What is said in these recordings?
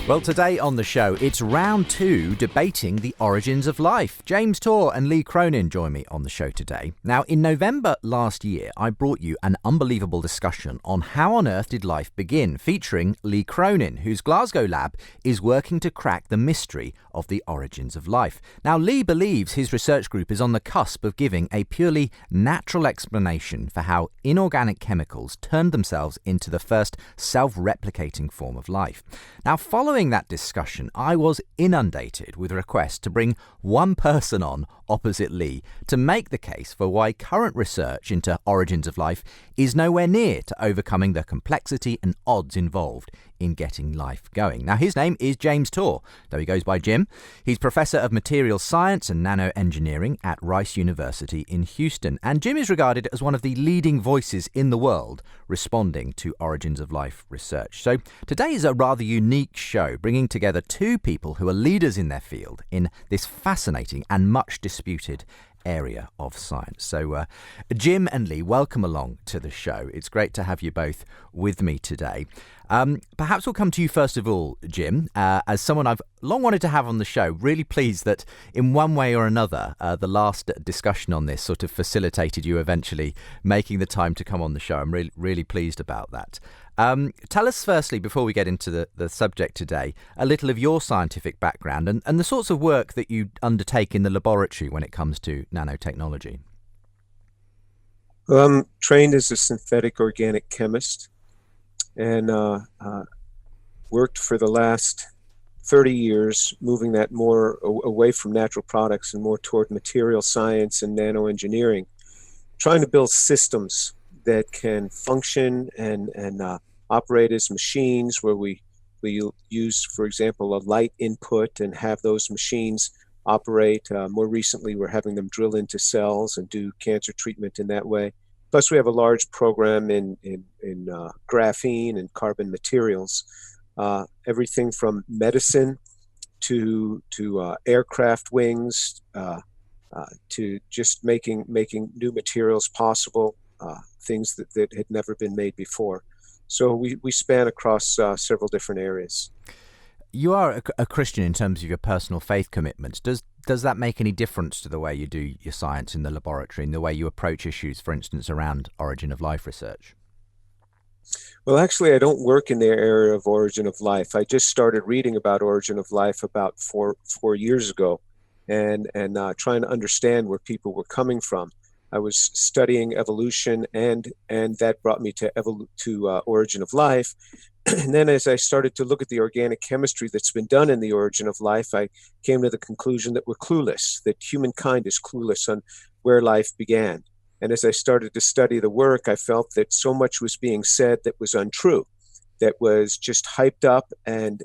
Well, today on the show, it's round 2 debating the origins of life. James Tor and Lee Cronin join me on the show today. Now, in November last year, I brought you an unbelievable discussion on how on earth did life begin, featuring Lee Cronin, whose Glasgow lab is working to crack the mystery of the origins of life. Now, Lee believes his research group is on the cusp of giving a purely natural explanation for how inorganic chemicals turned themselves into the first self-replicating form of life. Now, following that discussion, I was inundated with requests to bring one person on opposite Lee to make the case for why current research into origins of life is nowhere near to overcoming the complexity and odds involved in getting life going. Now, his name is James Tor, though he goes by Jim. He's Professor of Materials Science and Nanoengineering at Rice University in Houston. And Jim is regarded as one of the leading voices in the world responding to origins of life research. So today is a rather unique show, bringing together two people who are leaders in their field in this fascinating and much disputed area of science. So Jim and Lee, welcome along to the show. It's great to have you both with me today. Perhaps we'll come to you first of all, Jim, as someone I've long wanted to have on the show. Really pleased that in one way or another, the last discussion on this sort of facilitated you eventually making the time to come on the show. I'm really pleased about that. Tell us firstly, before we get into the subject today, a little of your scientific background and the sorts of work that you undertake in the laboratory when it comes to nanotechnology. Well, I'm trained as a synthetic organic chemist and worked for the last 30 years, moving that more away from natural products and more toward material science and nanoengineering, trying to build systems that can function and operate as machines where we use, for example, a light input and have those machines operate. More recently, we're having them drill into cells and do cancer treatment in that way. Plus, we have a large program in graphene and carbon materials, everything from medicine to aircraft wings to just making new materials possible, things that had never been made before. So we span across several different areas. You are a Christian in terms of your personal faith commitments. Does that make any difference to the way you do your science in the laboratory and the way you approach issues, for instance, around origin of life research? Well, actually, I don't work in the area of origin of life. I just started reading about origin of life about four years ago and trying to understand where people were coming from. I was studying evolution, and that brought me to origin of life. And then as I started to look at the organic chemistry that's been done in the origin of life, I came to the conclusion that we're clueless, that humankind is clueless on where life began. And as I started to study the work, I felt that so much was being said that was untrue, that was just hyped up, and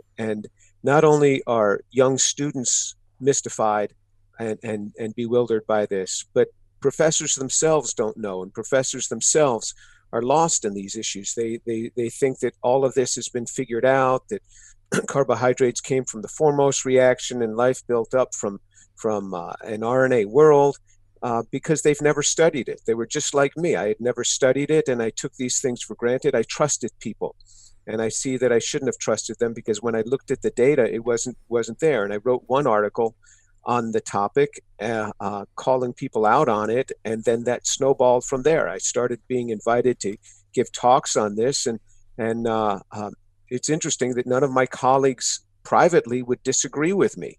not only are young students mystified and bewildered by this, but professors themselves don't know, and professors themselves are lost in these issues. They think that all of this has been figured out, that carbohydrates came from the foremost reaction and life built up from an RNA world, because they've never studied it. They were just like me. I had never studied it, and I took these things for granted. I trusted people, and I see that I shouldn't have trusted them, because when I looked at the data, it wasn't there. And I wrote one article on the topic, calling people out on it, and then that snowballed from there. I started being invited to give talks on this, and it's interesting that none of my colleagues privately would disagree with me.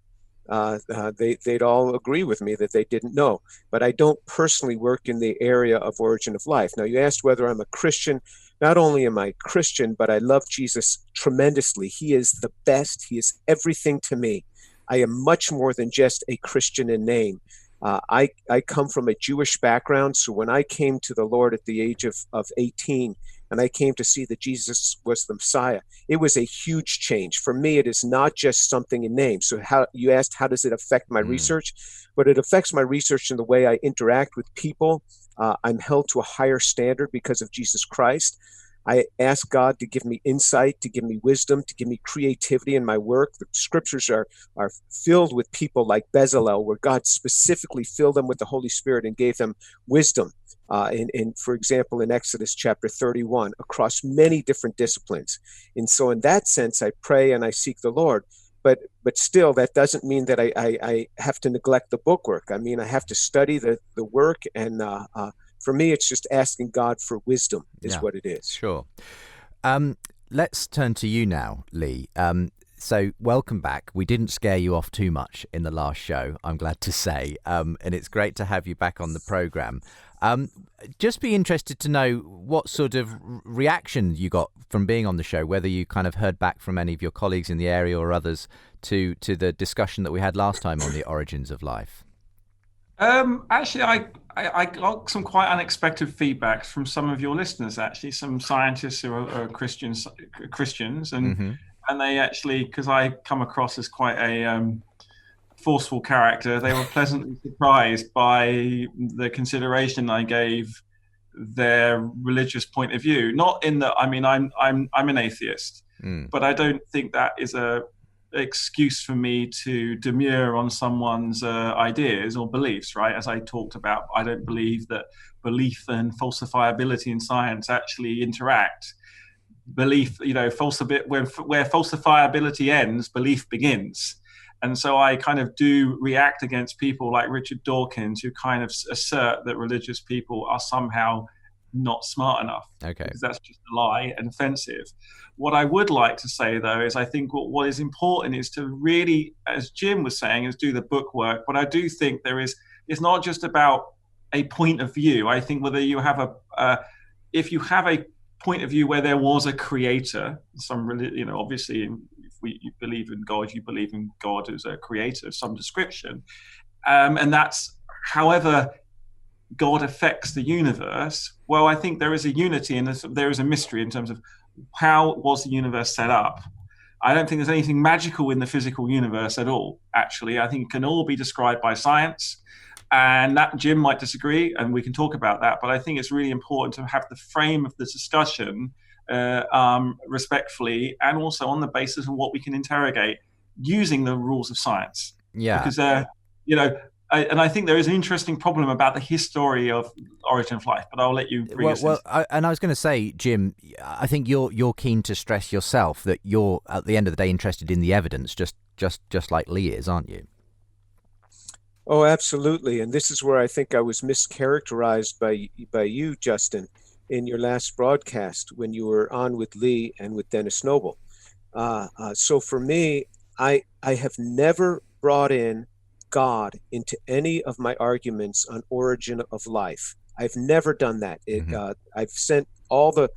They'd all agree with me that they didn't know, but I don't personally work in the area of origin of life. Now, you asked whether I'm a Christian. Not only am I Christian, but I love Jesus tremendously. He is the best. He is everything to me. I am much more than just a Christian in name. I come from a Jewish background, so when I came to the Lord at the age of 18, and I came to see that Jesus was the Messiah, it was a huge change. For me, it is not just something in name. So how you asked, how does it affect my research? But it affects my research in the way I interact with people. I'm held to a higher standard because of Jesus Christ. I ask God to give me insight, to give me wisdom, to give me creativity in my work. The scriptures are filled with people like Bezalel, where God specifically filled them with the Holy Spirit and gave them wisdom for example, in Exodus chapter 31, across many different disciplines. And so in that sense, I pray and I seek the Lord. But still, that doesn't mean that I have to neglect the bookwork. I mean, I have to study the work. And for me, it's just asking God for wisdom is what it is. Sure. Let's turn to you now, Lee. So welcome back. We didn't scare you off too much in the last show, I'm glad to say. And it's great to have you back on the programme. Just be interested to know what sort of reaction you got from being on the show, whether you kind of heard back from any of your colleagues in the area or others to the discussion that we had last time on the origins of life. Actually, I got some quite unexpected feedback from some of your listeners, actually, some scientists who are Christians, and they actually, because I come across as quite a forceful character, they were pleasantly surprised by the consideration I gave their religious point of view. Not in that, I mean, I'm an atheist, but I don't think that is a excuse for me to demur on someone's ideas or beliefs, right? As I talked about, I don't believe that belief and falsifiability in science actually interact. Belief, where falsifiability ends, belief begins. And so I kind of do react against people like Richard Dawkins, who kind of assert that religious people are somehow not smart enough. Okay. Because that's just a lie and offensive. What I would like to say, though, is I think what is important is to really, as Jim was saying, is do the book work. But I do think it's not just about a point of view. I think whether you have if you have a point of view where there was a creator, obviously, you believe in God, you believe in God as a creator of some description. And that's, however God affects the universe, well, I think there is a unity and there is a mystery in terms of how was the universe set up. I don't think there's anything magical in the physical universe at all, actually. I think it can all be described by science. And that Jim might disagree, and we can talk about that. But I think it's really important to have the frame of the discussion respectfully, and also on the basis of what we can interrogate using the rules of science. Yeah. Because, and I think there is an interesting problem about the history of origin of life, but I'll let you bring us in. And I was going to say, Jim, I think you're keen to stress yourself that you're, at the end of the day, interested in the evidence, just like Lee is, aren't you? Oh, absolutely. And this is where I think I was mischaracterized by you, Justin, in your last broadcast when you were on with Lee and with Dennis Noble. So for me, I have never brought in God into any of my arguments on origin of life. I've never done that. I've sent all the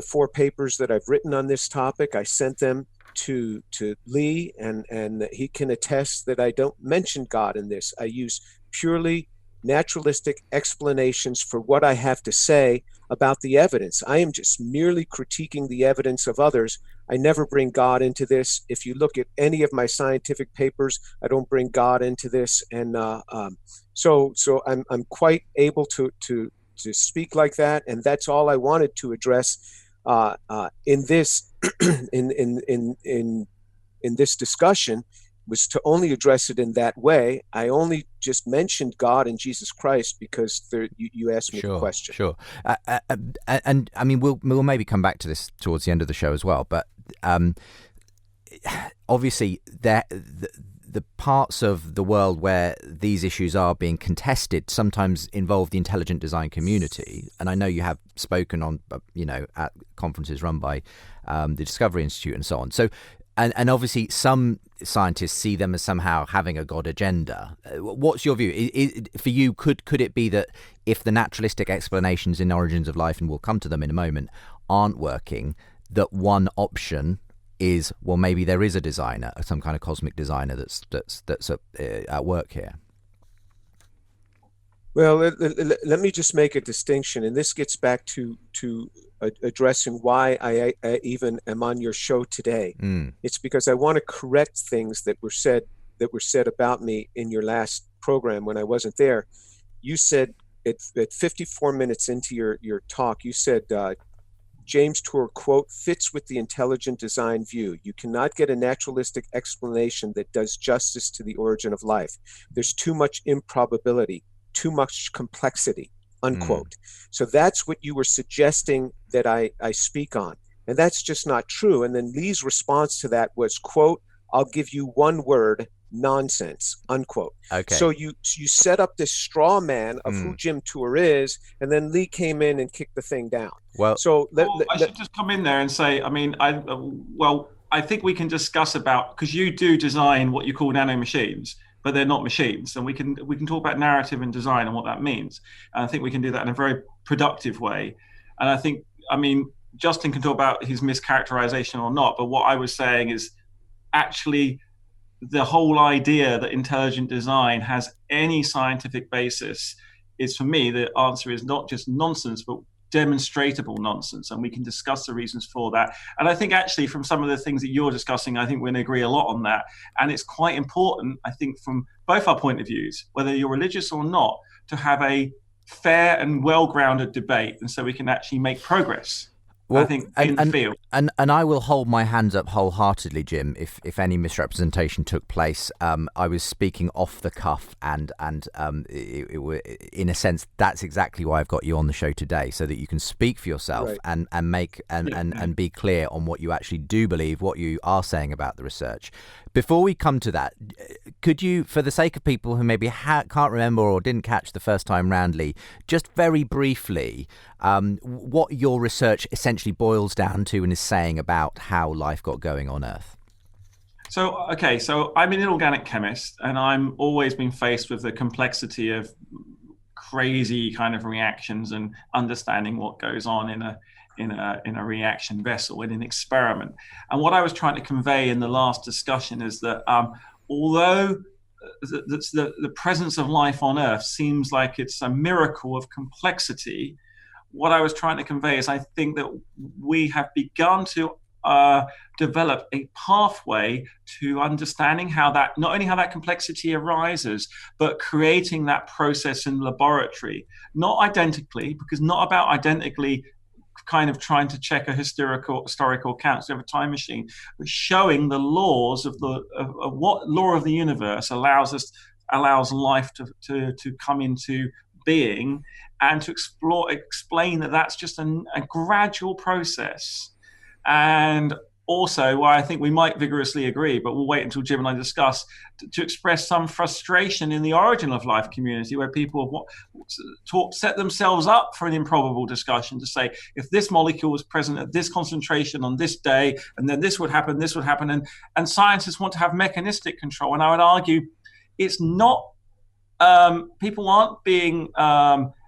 4 papers that I've written on this topic. I sent them to Lee, and he can attest that I don't mention God in this. I use purely naturalistic explanations for what I have to say about the evidence. I am just merely critiquing the evidence of others. I never bring God into this. If you look at any of my scientific papers, I don't bring God into this. And so I'm quite able to speak like that. And that's all I wanted to address in this in this discussion, was to only address it in that way. I only just mentioned God and Jesus Christ because you asked me the question. Sure. And I mean, we'll maybe come back to this towards the end of the show as well. But obviously, the parts of the world where these issues are being contested sometimes involve the intelligent design community. And I know you have spoken on, at conferences run by the Discovery Institute and so on. So, and obviously some scientists see them as somehow having a God agenda. What's your view? For you, could it be that if the naturalistic explanations in Origins of Life, and we'll come to them in a moment, aren't working, that one option is, well, maybe there is a designer, some kind of cosmic designer that's at work here? Well, let me just make a distinction, and this gets back to addressing why I even am on your show today. It's because I want to correct things that were said about me in your last program when I wasn't there. You said at 54 minutes into your talk, you said James Tour, quote, fits with the intelligent design view. You cannot get a naturalistic explanation that does justice to the origin of life. There's too much improbability, too much complexity. unquote. So that's what you were suggesting that I speak on. And that's just not true. And then Lee's response to that was, quote, I'll give you one word, nonsense, unquote. Okay. So you set up this straw man of who Jim Tour is, and then Lee came in and kicked the thing down. Well, so I should just come in there and say, I mean, I think we can discuss about, because you do design what you call nano machines, but they're not machines, and we can talk about narrative and design and what that means. And I think we can do that in a very productive way. And I think, I mean, Justin can talk about his mischaracterization or not, but what I was saying is actually the whole idea that intelligent design has any scientific basis is, for me, the answer is not just nonsense, but demonstratable nonsense. And we can discuss the reasons for that. And I think actually from some of the things that you're discussing, I think we're going to agree a lot on that. And it's quite important, I think, from both our point of views, whether you're religious or not, to have a fair and well-grounded debate. And so we can actually make progress. Well, I think in the field. And I will hold my hands up wholeheartedly, Jim, if any misrepresentation took place. I was speaking off the cuff, and in a sense, that's exactly why I've got you on the show today, so that you can speak for yourself, right, and make and be clear on what you actually do believe, what you are saying about the research. Before we come to that, could you, for the sake of people who maybe can't remember or didn't catch the first time round, Lee, just very briefly, what your research essentially boils down to and is saying about how life got going on Earth? So I'm an inorganic chemist, and I'm always been faced with the complexity of crazy kind of reactions and understanding what goes on in a reaction vessel, in an experiment. And what I was trying to convey in the last discussion is that although the presence of life on Earth seems like it's a miracle of complexity, what I was trying to convey is I think that we have begun to develop a pathway to understanding how that, not only how that complexity arises, but creating that process in the laboratory, not identically, because not about identically kind of trying to check a historical counts of a time machine, but showing the laws of what law of the universe allows life to come into being, and to explain that that's just a gradual process. And also, why I think we might vigorously agree, but we'll wait until Jim and I discuss, to express some frustration in the origin of life community, where people have set themselves up for an improbable discussion to say, if this molecule was present at this concentration on this day, and then this would happen, and scientists want to have mechanistic control. And I would argue it's not, people aren't being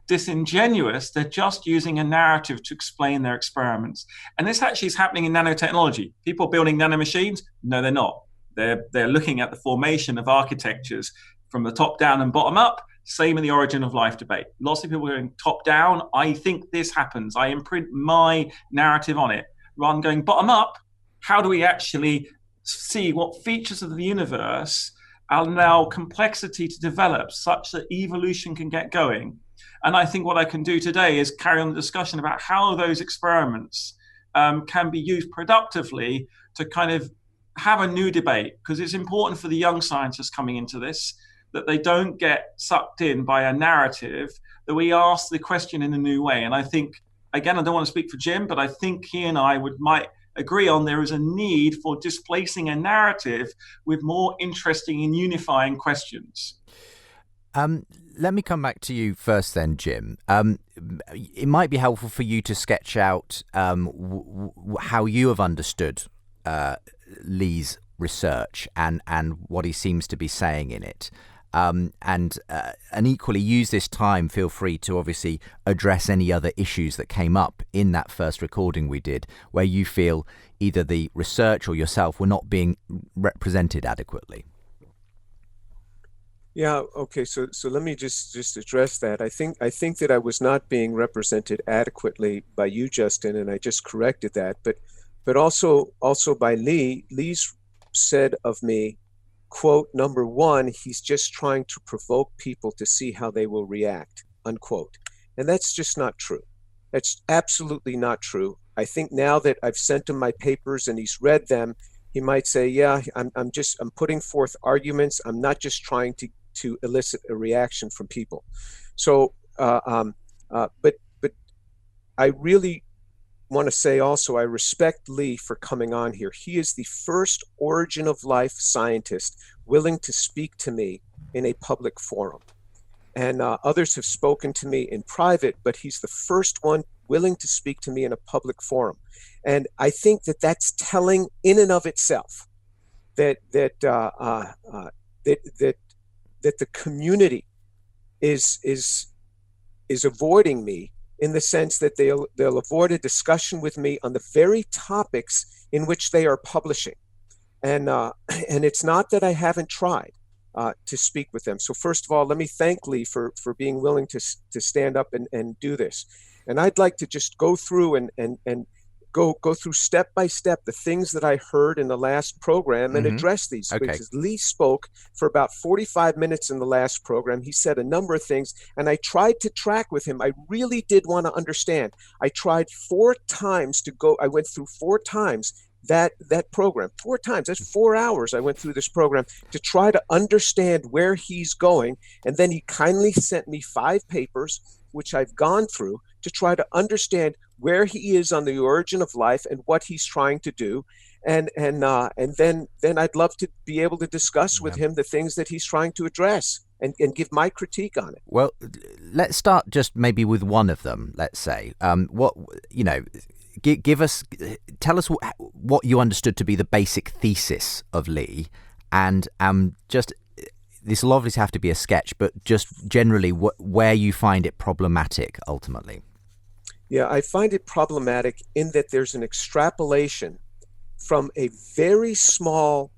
disingenuous, they're just using a narrative to explain their experiments. And this actually is happening in nanotechnology. People building nanomachines? No, they're not. They're looking at the formation of architectures from the top down and bottom up. Same in the origin of life debate. Lots of people are going top down. I think this happens. I imprint my narrative on it. Rather than going bottom up, how do we actually see what features of the universe allow complexity to develop such that evolution can get going? And I think what I can do today is carry on the discussion about how those experiments can be used productively to kind of have a new debate, because it's important for the young scientists coming into this that they don't get sucked in by a narrative, that we ask the question in a new way. And I think, again, I don't want to speak for Jim, but I think he and I might agree on there is a need for displacing a narrative with more interesting and unifying questions. Let me come back to you first then, Jim. It might be helpful for you to sketch out how you have understood Lee's research and what he seems to be saying in it. And equally use this time, feel free to obviously address any other issues that came up in that first recording we did, where you feel either the research or yourself were not being represented adequately. Yeah. Okay. So let me just address that. I think that I was not being represented adequately by you, Justin, and I just corrected that. But also by Lee. Lee's said of me, quote, number one, he's just trying to provoke people to see how they will react, unquote. And that's just not true. That's absolutely not true. I think now that I've sent him my papers and he's read them, he might say, yeah, I'm putting forth arguments. I'm not just trying to elicit a reaction from people. So But I really want to say also, I respect Lee for coming on here. He is the first origin of life scientist willing to speak to me in a public forum. And others have spoken to me in private, but he's the first one willing to speak to me in a public forum. And I think that that's telling in and of itself that the community is avoiding me, in the sense that they'll avoid a discussion with me on the very topics in which they are publishing. And it's not that I haven't tried to speak with them. So first of all, let me thank Lee for being willing to stand up and do this. And I'd like to just go through and go through step by step the things that I heard in the last program and address these. Okay. Because Lee spoke for about 45 minutes in the last program. He said a number of things, and I tried to track with him. I really did want to understand. I tried 4 times to go. I went through 4 times that program. 4 times. That's 4 hours I went through this program to try to understand where he's going. And then he kindly sent me 5 papers, which I've gone through to try to understand where he is on the origin of life and what he's trying to do. And then I'd love to be able to discuss with him the things that he's trying to address and give my critique on it. Well, let's start just maybe with one of them, let's say. Tell us what you understood to be the basic thesis of Lee, and just, this will obviously have to be a sketch, but just generally where you find it problematic ultimately. Yeah, I find it problematic in that there's an extrapolation from a very small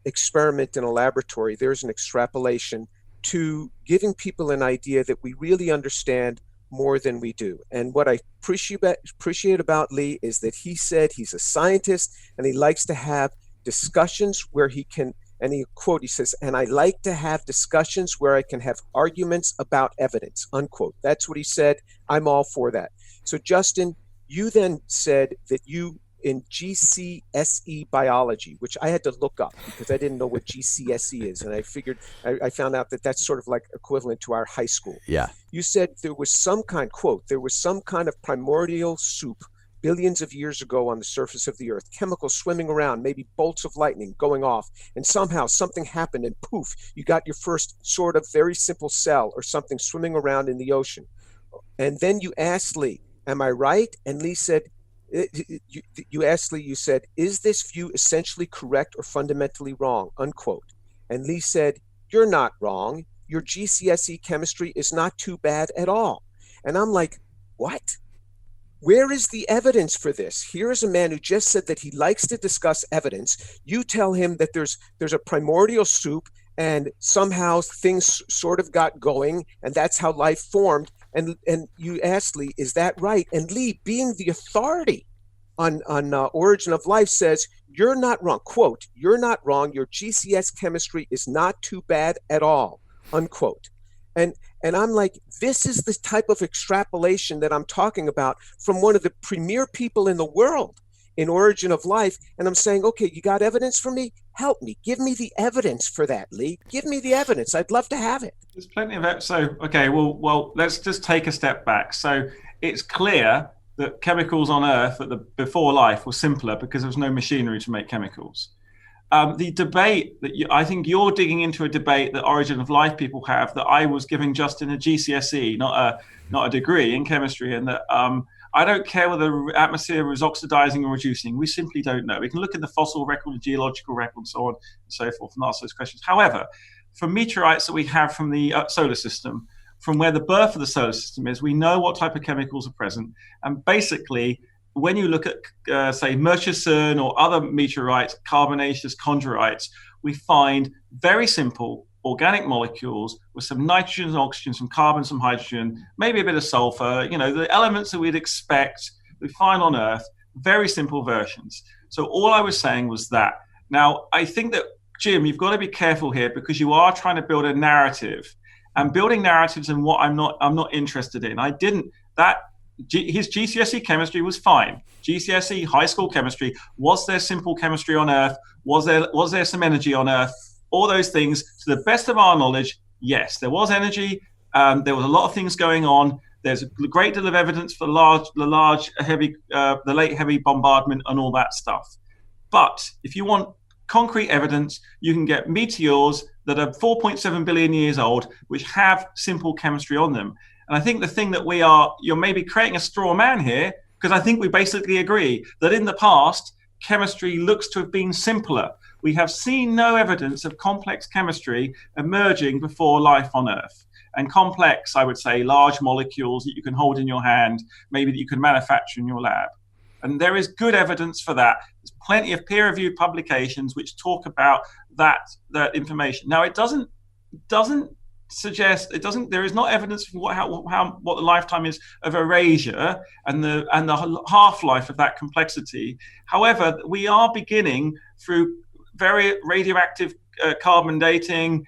experiment in a laboratory. There's an extrapolation to giving people an idea that we really understand more than we do. And what I appreciate about Lee is that he said he's a scientist and he likes to have discussions where he can, and he says, and I like to have discussions where I can have arguments about evidence, unquote. That's what he said. I'm all for that. So Justin, you then said that you, in GCSE biology, which I had to look up because I didn't know what GCSE is. And I figured, I found out that that's sort of like equivalent to our high school. Yeah. You said there was some kind, quote, there was some kind of primordial soup billions of years ago on the surface of the earth, chemicals swimming around, maybe bolts of lightning going off, and somehow something happened and poof, you got your first sort of very simple cell or something swimming around in the ocean. And then you asked Lee, am I right? And Lee said, you asked Lee, you said, is this view essentially correct or fundamentally wrong, unquote. And Lee said, you're not wrong. Your GCSE chemistry is not too bad at all. And I'm like, what? Where is the evidence for this? Here is a man who just said that he likes to discuss evidence. You tell him that there's a primordial soup and somehow things sort of got going and that's how life formed. And you asked Lee, is that right? And Lee, being the authority on origin of life, says, you're not wrong. Quote, you're not wrong. Your GCS chemistry is not too bad at all, unquote. And I'm like, this is the type of extrapolation that I'm talking about from one of the premier people in the world in origin of life. And I'm saying, okay, you got evidence for me? Help me. Give me the evidence for that, Lee. Give me the evidence. I'd love to have it. There's plenty of it. So, okay, well, let's just take a step back. So it's clear that chemicals on Earth before life were simpler because there was no machinery to make chemicals. The debate that I think you're digging into a debate that origin of life people have, that I was giving Justin a GCSE, not a degree in chemistry, and that I don't care whether the atmosphere was oxidizing or reducing. We simply don't know. We can look at the fossil record, the geological record, so on and so forth, and ask those questions. However, from meteorites that we have from the solar system, from where the birth of the solar system is, we know what type of chemicals are present. And basically, when you look at, say, Murchison or other meteorites, carbonaceous chondrites, we find very simple organic molecules with some nitrogen and oxygen, some carbon, some hydrogen, maybe a bit of sulfur, the elements that we'd expect we find on Earth, very simple versions. So all I was saying was that. Now, I think that, Jim, you've got to be careful here because you are trying to build a narrative. And building narratives and what I'm not interested in. His GCSE chemistry was fine. GCSE high school chemistry. Was there simple chemistry on Earth? Was there some energy on Earth? All those things, to the best of our knowledge, yes, there was energy. There was a lot of things going on. There's a great deal of evidence for the late heavy bombardment and all that stuff. But if you want concrete evidence, you can get meteors that are 4.7 billion years old, which have simple chemistry on them. And I think the thing that you're maybe creating a straw man here, because I think we basically agree that in the past, chemistry looks to have been simpler. We have seen no evidence of complex chemistry emerging before life on Earth. And complex, I would say, large molecules that you can hold in your hand, maybe that you can manufacture in your lab. And there is good evidence for that. There's plenty of peer-reviewed publications which talk about that information. Now, it doesn't suggest there is not evidence for what the lifetime is of erasure and the half-life of that complexity. However, we are beginning through very radioactive carbon dating,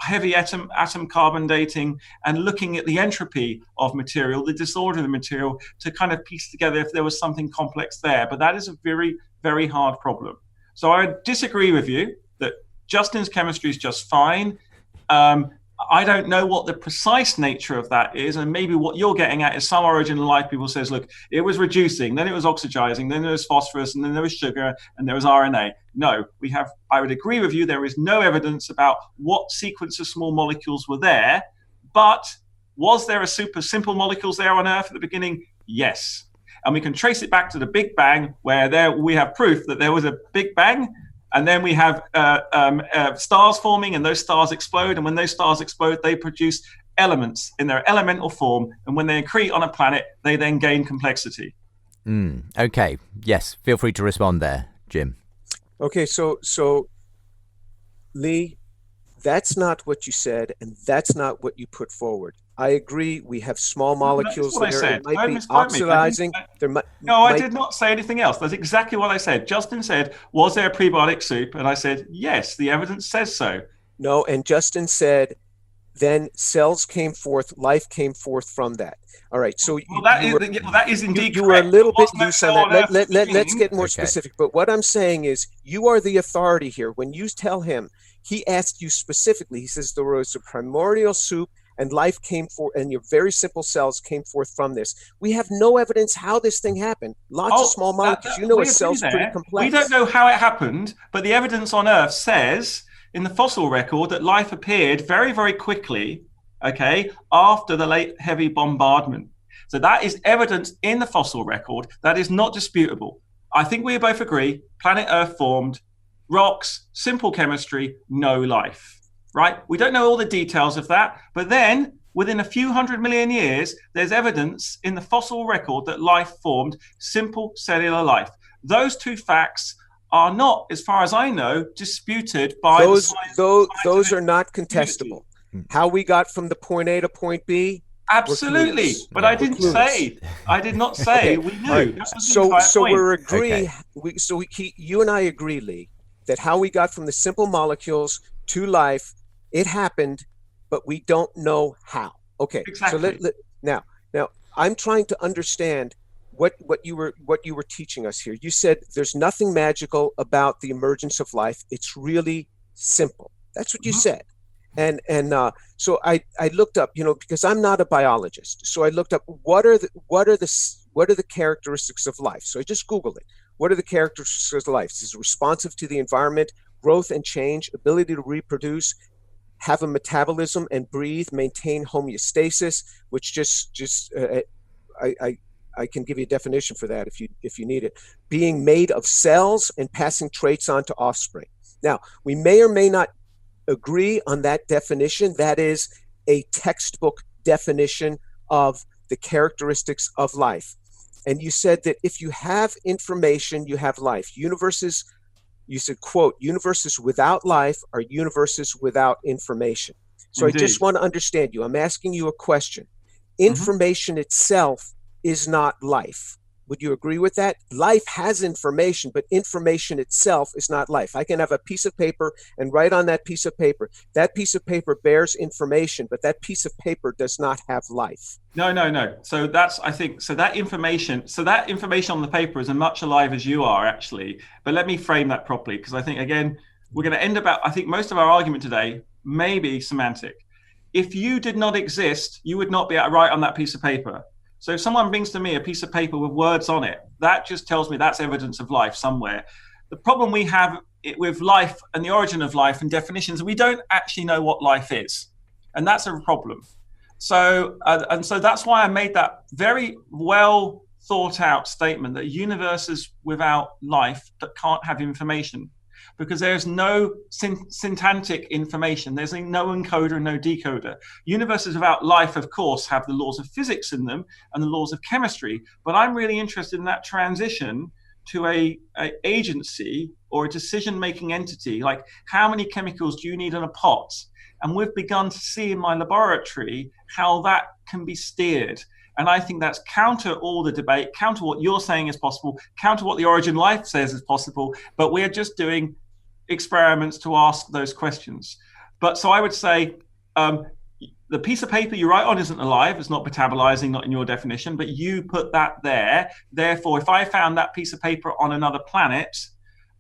heavy atom carbon dating, and looking at the entropy of material, the disorder of the material, to kind of piece together if there was something complex there. But that is a very, very hard problem. So I disagree with you that Justin's chemistry is just fine. I don't know what the precise nature of that is, and maybe what you're getting at is some origin of life people says, look, it was reducing, then it was oxidizing, then there was phosphorus, and then there was sugar, and there was RNA. No, I would agree with you, there is no evidence about what sequence of small molecules were there, but was there a super simple molecules there on Earth at the beginning? Yes. And we can trace it back to the Big Bang, where we have proof that there was a Big Bang. And then we have stars forming, and those stars explode. And when those stars explode, they produce elements in their elemental form. And when they accrete on a planet, they then gain complexity. Okay. Yes. Feel free to respond there, Jim. Okay. So Lee, that's not what you said, and that's not what you put forward. I agree. We have small molecules that might be oxidizing. I did not say anything else. That's exactly what I said. Justin said, was there a prebiotic soup? And I said, yes, the evidence says so. No, and Justin said, then cells came forth, life came forth from that. All right. So that is indeed you were a little bit loose on that. Let's get more specific. But what I'm saying is, you are the authority here. When you tell him, he asked you specifically, he says there was a primordial soup, and life came forth, and your very simple cells came forth from this. We have no evidence how this thing happened. Lots of small molecules. A cell's pretty complex. We don't know how it happened, but the evidence on Earth says in the fossil record that life appeared very, very quickly, after the late heavy bombardment. So that is evidence in the fossil record that is not disputable. I think we both agree, planet Earth formed, rocks, simple chemistry, no life. Right? We don't know all the details of that, but then within a few 100 million years, there's evidence in the fossil record that life formed, simple cellular life. Those two facts are not, as far as I know, disputed by those are not contestable. How we got from the point A to point B? Absolutely, but I did not say we knew. Right. So we're agreeing. You and I agree, Lee, that how we got from the simple molecules to life, it happened, but we don't know how. Okay. Exactly. So now I'm trying to understand what you were teaching us here. You said there's nothing magical about the emergence of life. It's really simple. That's what you said. And so I looked up, because I'm not a biologist. So I looked up what are the characteristics of life. So I just Googled it. What are the characteristics of life? This is responsive to the environment, growth and change, ability to reproduce, have a metabolism and breathe, maintain homeostasis, which I can give you a definition for that if you need it. Being made of cells and passing traits on to offspring. Now, we may or may not agree on that definition. That is a textbook definition of the characteristics of life. And you said that if you have information, you have life. You said, quote, universes without life are universes without information. So Indeed. I just want to understand you. I'm asking you a question. Information itself is not life. Would you agree with that? Life has information, but information itself is not life. I can have a piece of paper and write on that piece of paper. That piece of paper bears information, but that piece of paper does not have life. No. So that information on the paper is as much alive as you are, actually. But let me frame that properly, because I think, again, we're going to end up, I think most of our argument today may be semantic. if you did not exist, you would not be able to write on that piece of paper. So if someone brings to me a piece of paper with words on it, that just tells me that's evidence of life somewhere. The problem we have with life and the origin of life and definitions, we don't actually know what life is. And that's a problem. So that's why I made that very well thought out statement that a universe is without life that can't have information, because there's no syntactic information. There's no encoder and no decoder. Universes without life, of course, have the laws of physics in them and the laws of chemistry. But I'm really interested in that transition to a agency or a decision-making entity, like how many chemicals do you need in a pot? And we've begun to see in my laboratory how that can be steered. And I think that's counter all the debate, counter what you're saying is possible, counter what the origin life says is possible, but we're just doing experiments to ask those questions. But so I would say the piece of paper you write on isn't alive, it's not metabolizing, not in your definition, but you put that there. Therefore, if I found that piece of paper on another planet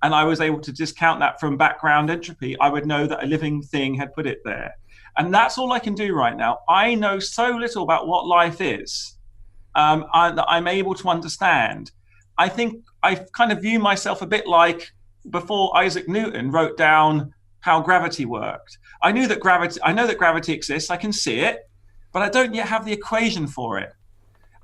and I was able to discount that from background entropy, I would know that a living thing had put it there. And that's all I can do right now. I know so little about what life is that I'm able to understand. I think I kind of view myself a bit like before Isaac Newton wrote down how gravity worked. I know that gravity exists, I can see it, but I don't yet have the equation for it.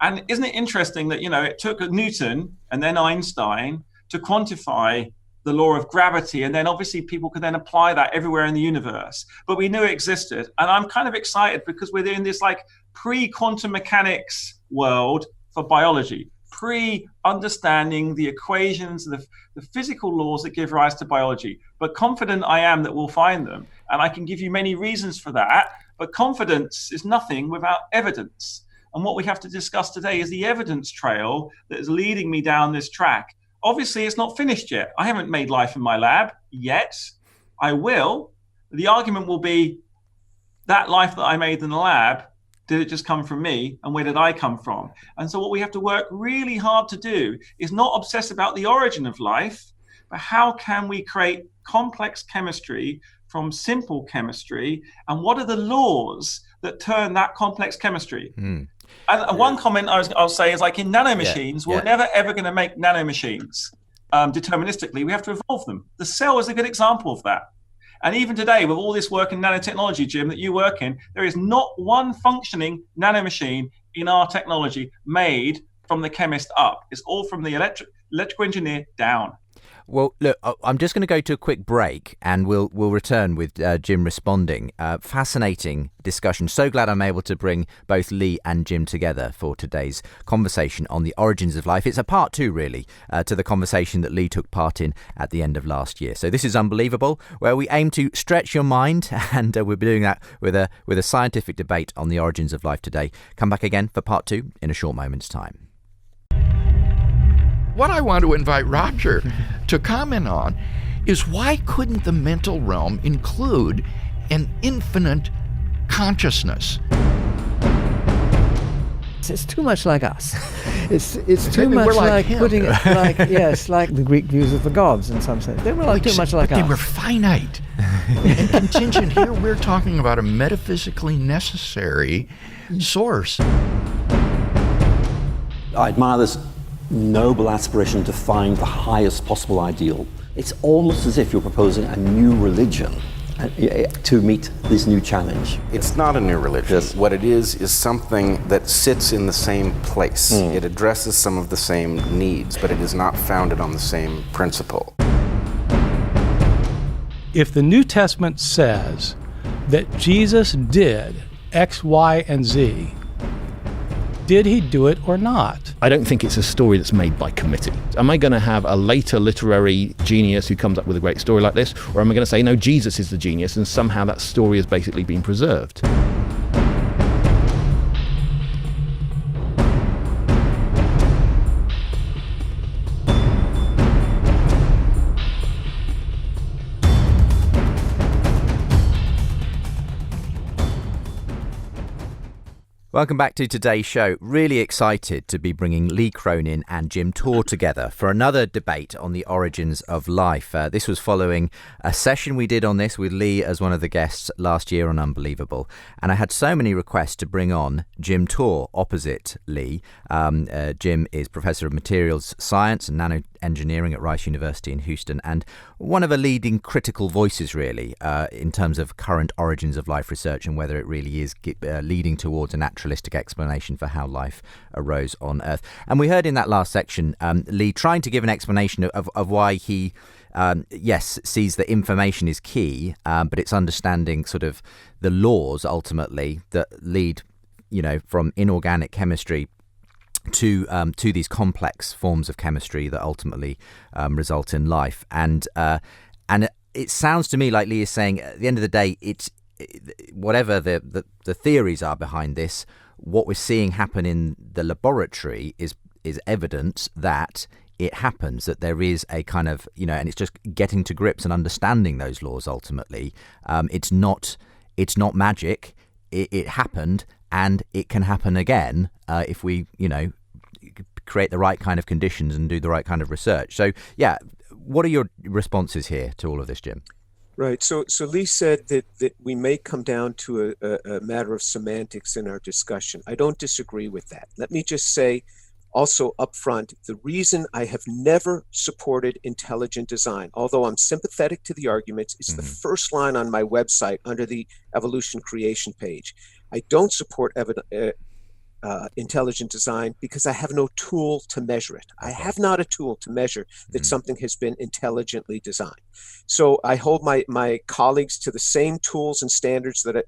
And isn't it interesting that, it took Newton and then Einstein to quantify the law of gravity, and then obviously people could then apply that everywhere in the universe, but we knew it existed. And I'm kind of excited because we're in this like pre-quantum mechanics world for biology, pre-understanding the equations, the physical laws that give rise to biology. But confident I am that we'll find them, and I can give you many reasons for that, but confidence is nothing without evidence. And what we have to discuss today is the evidence trail that is leading me down this track. Obviously, it's not finished yet. I haven't made life in my lab yet. I will. The argument will be that life that I made in the lab, did it just come from me? And where did I come from? And so what we have to work really hard to do is not obsess about the origin of life, but how can we create complex chemistry from simple chemistry? And what are the laws that turn that complex chemistry? And one comment I'll say is, like, in nanomachines, we're never ever going to make nanomachines deterministically. We have to evolve them. The cell is a good example of that. And even today, with all this work in nanotechnology, Jim, that you work in, there is not one functioning nanomachine in our technology made from the chemist up. It's all from the electrical engineer down. Well, look, I'm just going to go to a quick break and we'll return with Jim responding. Fascinating discussion. So glad I'm able to bring both Lee and Jim together for today's conversation on the origins of life. It's a part two, really, to the conversation that Lee took part in at the end of last year. So this is Unbelievable, where we aim to stretch your mind, and we'll be doing that with a scientific debate on the origins of life today. Come back again for part two in a short moment's time. What I want to invite Roger to comment on is, why couldn't the mental realm include an infinite consciousness? It's too much like us. It's too much like putting it like the Greek views of the gods in some sense. They were too much like us. They were finite and contingent. Here we're talking about a metaphysically necessary source. I admire this noble aspiration to find the highest possible ideal. It's almost as if you're proposing a new religion to meet this new challenge. It's not a new religion. Yes. What it is something that sits in the same place. It addresses some of the same needs, but it is not founded on the same principle. If the New Testament says that Jesus did X, Y, and Z, did he do it or not? I don't think it's a story that's made by committee. Am I going to have a later literary genius who comes up with a great story like this? Or am I going to say, no, Jesus is the genius, and somehow that story has basically been preserved? Welcome back to today's show. Really excited to be bringing Lee Cronin and Jim Tor together for another debate on the origins of life. This was following a session we did on this with Lee as one of the guests last year on Unbelievable. And I had so many requests to bring on Jim Tor opposite Lee. Jim is Professor of Materials Science and Nanoengineering at Rice University in Houston, and one of the leading critical voices, really, in terms of current origins of life research and whether it really is leading towards a naturalistic explanation for how life arose on Earth. And we heard in that last section, Lee trying to give an explanation of why he, sees that information is key, but it's understanding sort of the laws, ultimately, that lead, from inorganic chemistry to these complex forms of chemistry that ultimately result in life. And it sounds to me like Lee is saying, at the end of the day, it's whatever the theories are behind this, what we're seeing happen in the laboratory is evidence that it happens, that there is a kind of, and it's just getting to grips and understanding those laws ultimately. It's not magic. It happened, and it can happen again if we, create the right kind of conditions and do the right kind of research. So, what are your responses here to all of this, Jim? Right. So Lee said that we may come down to a matter of semantics in our discussion. I don't disagree with that. Let me just say also up front, the reason I have never supported intelligent design, although I'm sympathetic to the arguments, it's the first line on my website under the evolution creation page. I don't support intelligent design because I have no tool to measure it. I have not a tool to measure that something has been intelligently designed. So I hold my colleagues to the same tools and standards that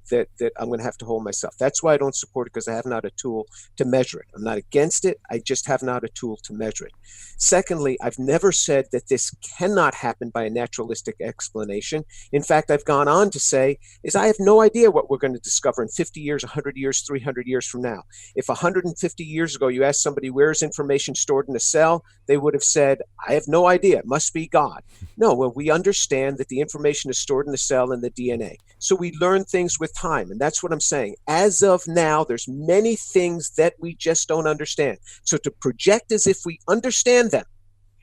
I'm going to have to hold myself. That's why I don't support it, because I have not a tool to measure it. I'm not against it. I just have not a tool to measure it. Secondly, I've never said that this cannot happen by a naturalistic explanation. In fact, I've gone on to say is I have no idea what we're going to discover in 50 years, 100 years, 300 years from now. If 150 years ago you asked somebody where is information stored in a cell, they would have said, I have no idea. It must be God. No, well, we understand that the information is stored in the cell in the DNA. So we learn things with time, and that's what I'm saying. As of now, there's many things that we just don't understand. So to project as if we understand them,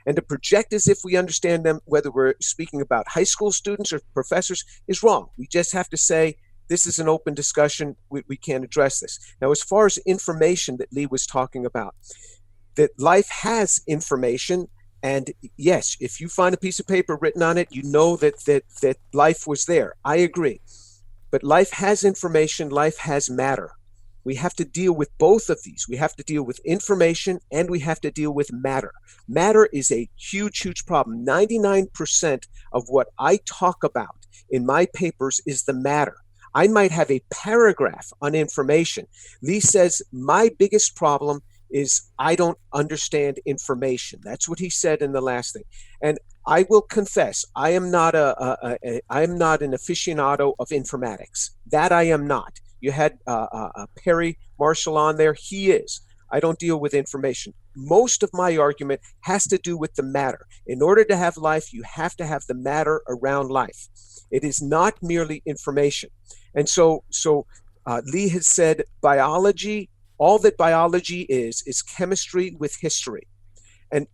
and to project as if we understand them, whether we're speaking about high school students or professors, is wrong. We just have to say, this is an open discussion. We can't address this. Now, as far as information that Lee was talking about, that life has information. And yes, if you find a piece of paper written on it, you know that life was there. I agree. But life has information. Life has matter. We have to deal with both of these. We have to deal with information and we have to deal with matter. Matter is a huge, huge problem. 99% of what I talk about in my papers is the matter. I might have a paragraph on information. Lee says, my biggest problem is I don't understand information. That's what he said in the last thing. And I will confess, I am not an aficionado of informatics. That I am not. You had Perry Marshall on there. He is. I don't deal with information. Most of my argument has to do with the matter. In order to have life, you have to have the matter around life. It is not merely information. And so Lee has said biology, all that biology is chemistry with history. And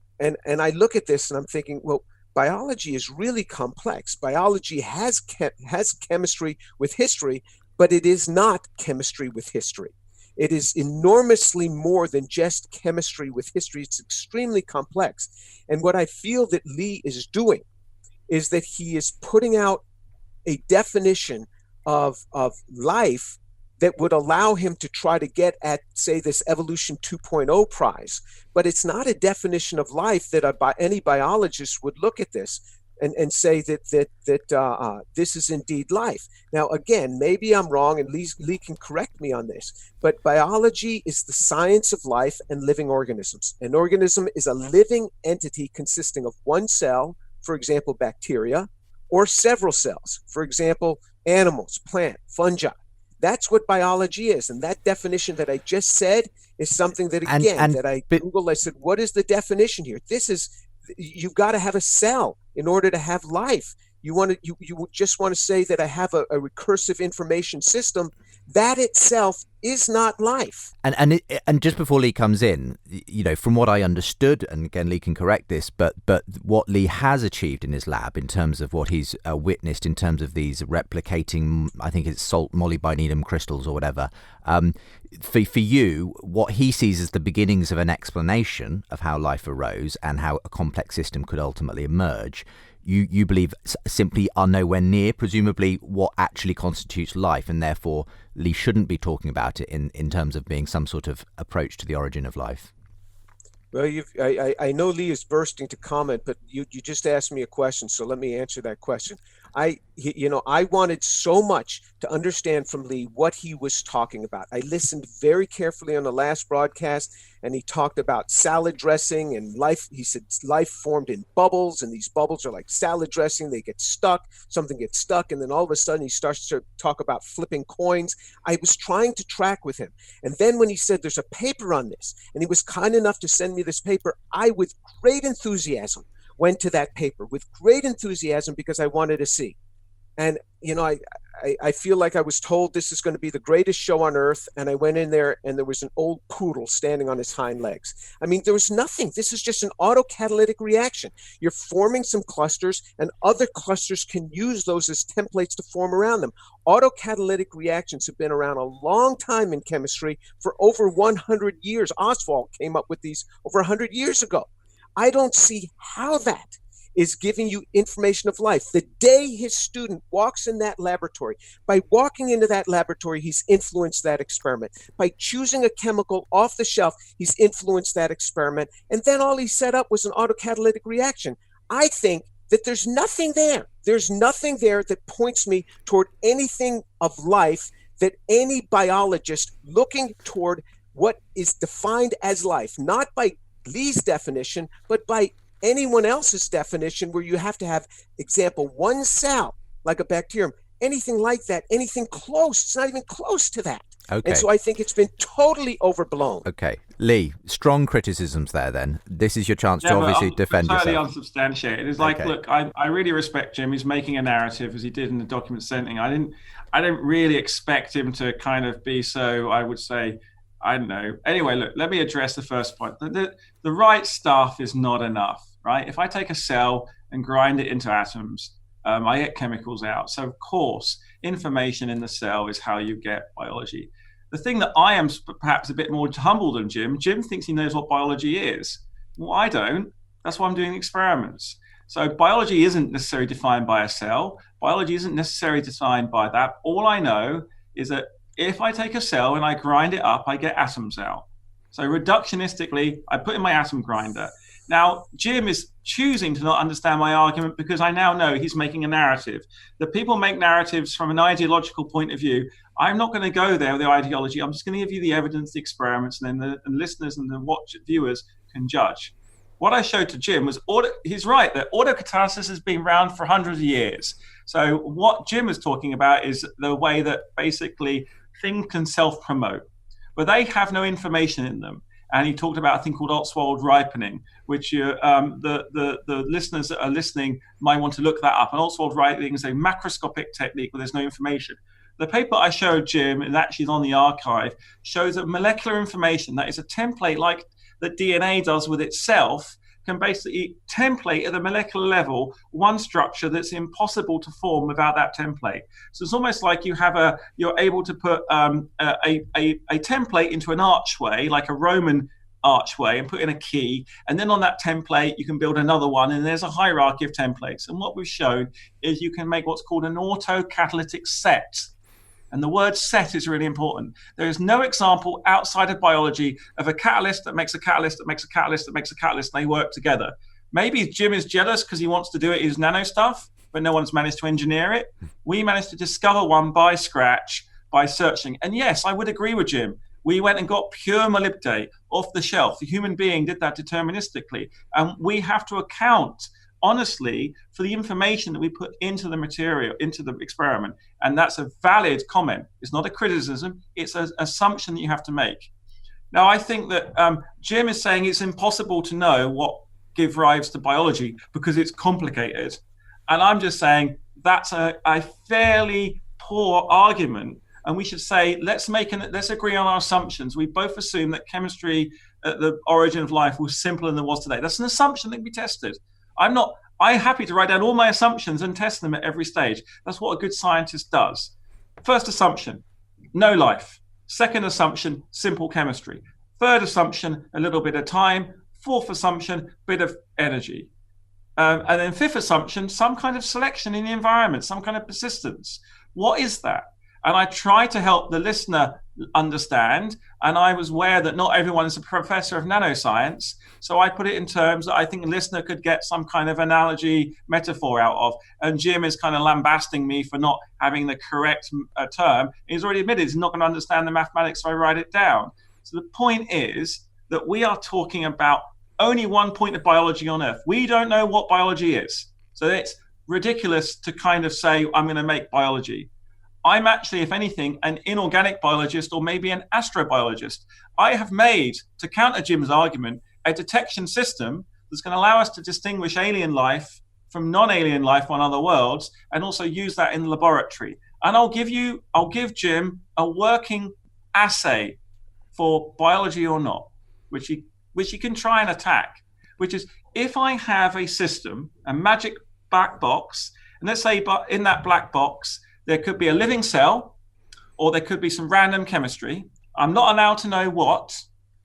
I look at this and I'm thinking, well, biology is really complex. Biology has chemistry with history, but it is not chemistry with history. It is enormously more than just chemistry with history. It's extremely complex. And what I feel that Lee is doing is that he is putting out a definition of life that would allow him to try to get at, say, this Evolution 2.0 prize. But it's not a definition of life that any biologist would look at this and say that this is indeed life. Now, again, maybe I'm wrong, and Lee can correct me on this, but biology is the science of life and living organisms. An organism is a living entity consisting of one cell, for example, bacteria, or several cells, for example, animals, plant, fungi. That's what biology is. And that definition that I just said is something that, again, that I Googled. I said, what is the definition here? You've got to have a cell in order to have life. You just want to say that I have a recursive information system. That itself is not life. And just before Lee comes in, from what I understood, and again, Lee can correct this, but what Lee has achieved in his lab in terms of what he's witnessed in terms of these replicating, I think it's salt molybdenum crystals or whatever, for you, what he sees as the beginnings of an explanation of how life arose and how a complex system could ultimately emerge. You believe simply are nowhere near, presumably, what actually constitutes life, and therefore Lee shouldn't be talking about it in terms of being some sort of approach to the origin of life. Well, I know Lee is bursting to comment, but you just asked me a question, so let me answer that question. I wanted so much to understand from Lee what he was talking about. I listened very carefully on the last broadcast, and he talked about salad dressing and life. He said life formed in bubbles, and these bubbles are like salad dressing. They get stuck, something gets stuck, and then all of a sudden he starts to talk about flipping coins. I was trying to track with him. And then when he said there's a paper on this, and he was kind enough to send me this paper, I, with great enthusiasm, went to that paper with great enthusiasm because I wanted to see. And, I feel like I was told this is going to be the greatest show on earth. And I went in there and there was an old poodle standing on his hind legs. I mean, there was nothing. This is just an autocatalytic reaction. You're forming some clusters, and other clusters can use those as templates to form around them. Autocatalytic reactions have been around a long time in chemistry, for over 100 years. Oswald came up with these over 100 years ago. I don't see how that is giving you information of life. The day his student walks in that laboratory, by walking into that laboratory, he's influenced that experiment. By choosing a chemical off the shelf, he's influenced that experiment. And then all he set up was an autocatalytic reaction. I think that there's nothing there. There's nothing there that points me toward anything of life that any biologist looking toward what is defined as life, not by Lee's definition, but by anyone else's definition, where you have to have, example, one cell, like a bacterium, anything like that, anything close. It's not even close to that. Okay. And so I think it's been totally overblown. Okay. Lee, strong criticisms there then. This is your chance to obviously defend yourself. Totally unsubstantiated. It's like, look, I really respect Jim. He's making a narrative, as he did in the document sending. I didn't really expect him to kind of be so, I would say, I don't know. Anyway, look, let me address the first point. The right stuff is not enough, right? If I take a cell and grind it into atoms, I get chemicals out. So, of course, information in the cell is how you get biology. The thing that I am perhaps a bit more humble than Jim thinks he knows what biology is. Well, I don't. That's why I'm doing experiments. So biology isn't necessarily defined by a cell. Biology isn't necessarily defined by that. All I know is that if I take a cell and I grind it up, I get atoms out. So reductionistically, I put in my atom grinder. Now, Jim is choosing to not understand my argument because I now know he's making a narrative. The people make narratives from an ideological point of view. I'm not going to go there with the ideology. I'm just going to give you the evidence, the experiments, and then the listeners and the viewers can judge. What I showed to Jim was, he's right, that autocatalysis has been around for hundreds of years. So what Jim is talking about is the way that basically things can self-promote, but they have no information in them. And he talked about a thing called Ostwald ripening, which the listeners that are listening might want to look that up. And Ostwald ripening is a macroscopic technique where there's no information. The paper I showed Jim, and actually is on the archive, shows that molecular information, that is a template like that DNA does with itself, can basically template at the molecular level one structure that's impossible to form without that template. So it's almost like you're able to put a template into an archway, like a Roman archway, and put in a key, and then on that template you can build another one, and there's a hierarchy of templates. And what we've shown is you can make what's called an autocatalytic set. And the word set is really important. There is no example outside of biology of a catalyst that makes a catalyst that makes a catalyst that makes a catalyst, and they work together. Maybe Jim is jealous because he wants to do it his nano stuff, but no one's managed to engineer it. We managed to discover one by scratch by searching. And yes, I would agree with Jim. We went and got pure molybdenum off the shelf. The human being did that deterministically. And we have to account honestly for the information that we put into the material, into the experiment. And that's a valid comment. It's not a criticism. It's an assumption that you have to make. Now, I think that Jim is saying it's impossible to know what gives rise to biology because it's complicated. And I'm just saying that's a fairly poor argument. and we should say, let's agree on our assumptions. We both assume that chemistry at the origin of life was simpler than it was today. That's an assumption that can be tested. I'm happy to write down all my assumptions and test them at every stage. That's what a good scientist does. First assumption, no life. Second assumption, simple chemistry. Third assumption, a little bit of time. Fourth assumption, bit of energy. And then fifth assumption, some kind of selection in the environment, some kind of persistence. What is that? And I try to help the listener understand. And I was aware that not everyone is a professor of nanoscience. So I put it in terms that I think a listener could get some kind of analogy, metaphor out of. And Jim is kind of lambasting me for not having the correct term. He's already admitted he's not going to understand the mathematics, so I write it down. So the point is that we are talking about only one point of biology on Earth. We don't know what biology is. So it's ridiculous to kind of say, I'm going to make biology. I'm actually, if anything, an inorganic biologist or maybe an astrobiologist. I have made, to counter Jim's argument, a detection system that's going to allow us to distinguish alien life from non-alien life on other worlds and also use that in the laboratory. And I'll give Jim a working assay for biology or not, which he can try and attack, which is if I have a system, a magic black box, and let's say but in that black box, there could be a living cell, or there could be some random chemistry. I'm not allowed to know what.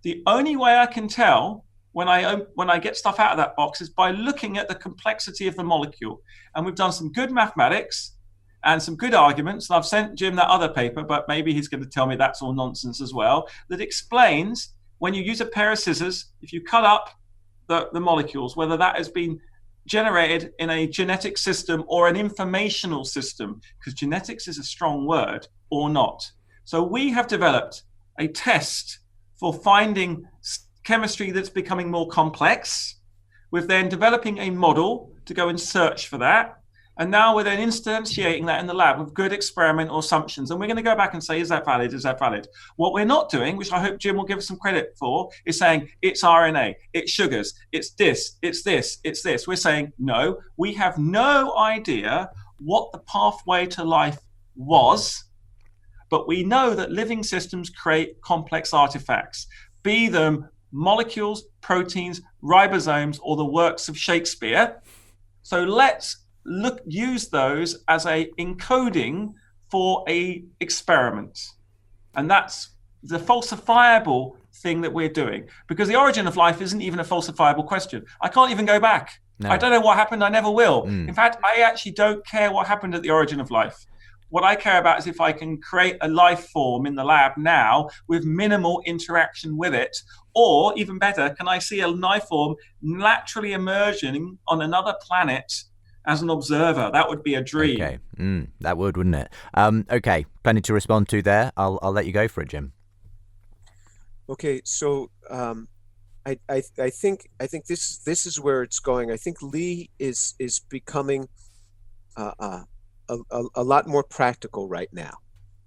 The only way I can tell when I get stuff out of that box is by looking at the complexity of the molecule. And we've done some good mathematics and some good arguments. And I've sent Jim that other paper, but maybe he's going to tell me that's all nonsense as well, that explains when you use a pair of scissors, if you cut up the molecules, whether that has been generated in a genetic system or an informational system, because genetics is a strong word, or not. So we have developed a test for finding chemistry that's becoming more complex. We're then developing a model to go and search for that. And now we're then instantiating that in the lab with good experimental assumptions. And we're going to go back and say, is that valid? Is that valid? What we're not doing, which I hope Jim will give us some credit for, is saying it's RNA, it's sugars, it's this, it's this, it's this. We're saying, no, we have no idea what the pathway to life was, but we know that living systems create complex artifacts, be them molecules, proteins, ribosomes, or the works of Shakespeare. So let's use those as a encoding for a experiment. And that's the falsifiable thing that we're doing, because the origin of life isn't even a falsifiable question. I can't even go back. No. I don't know what happened. I never will. In fact, I actually don't care what happened at the origin of life. What I care about is if I can create a life form in the lab now with minimal interaction with it, or even better, can I see a life form naturally emerging on another planet as an observer? That would be a dream. Okay, that would, wouldn't it? Okay, plenty to respond to there. I'll let you go for it, Jim. Okay, so I think this is where it's going. I think Lee is becoming a lot more practical right now.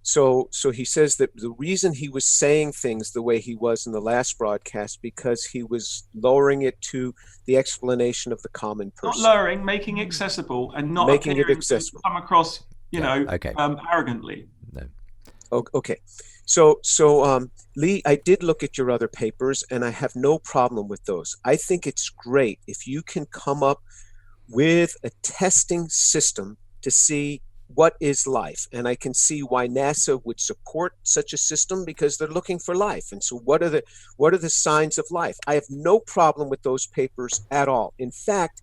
So he says that the reason he was saying things the way he was in the last broadcast, because he was lowering it to the explanation of the common person. Not lowering, making accessible, and not making it accessible. Come across, arrogantly. No. Okay. So Lee, I did look at your other papers, and I have no problem with those. I think it's great if you can come up with a testing system to see what is life. And I can see why NASA would support such a system, because they're looking for life. And so what are the signs of life? I have no problem with those papers at all. In fact,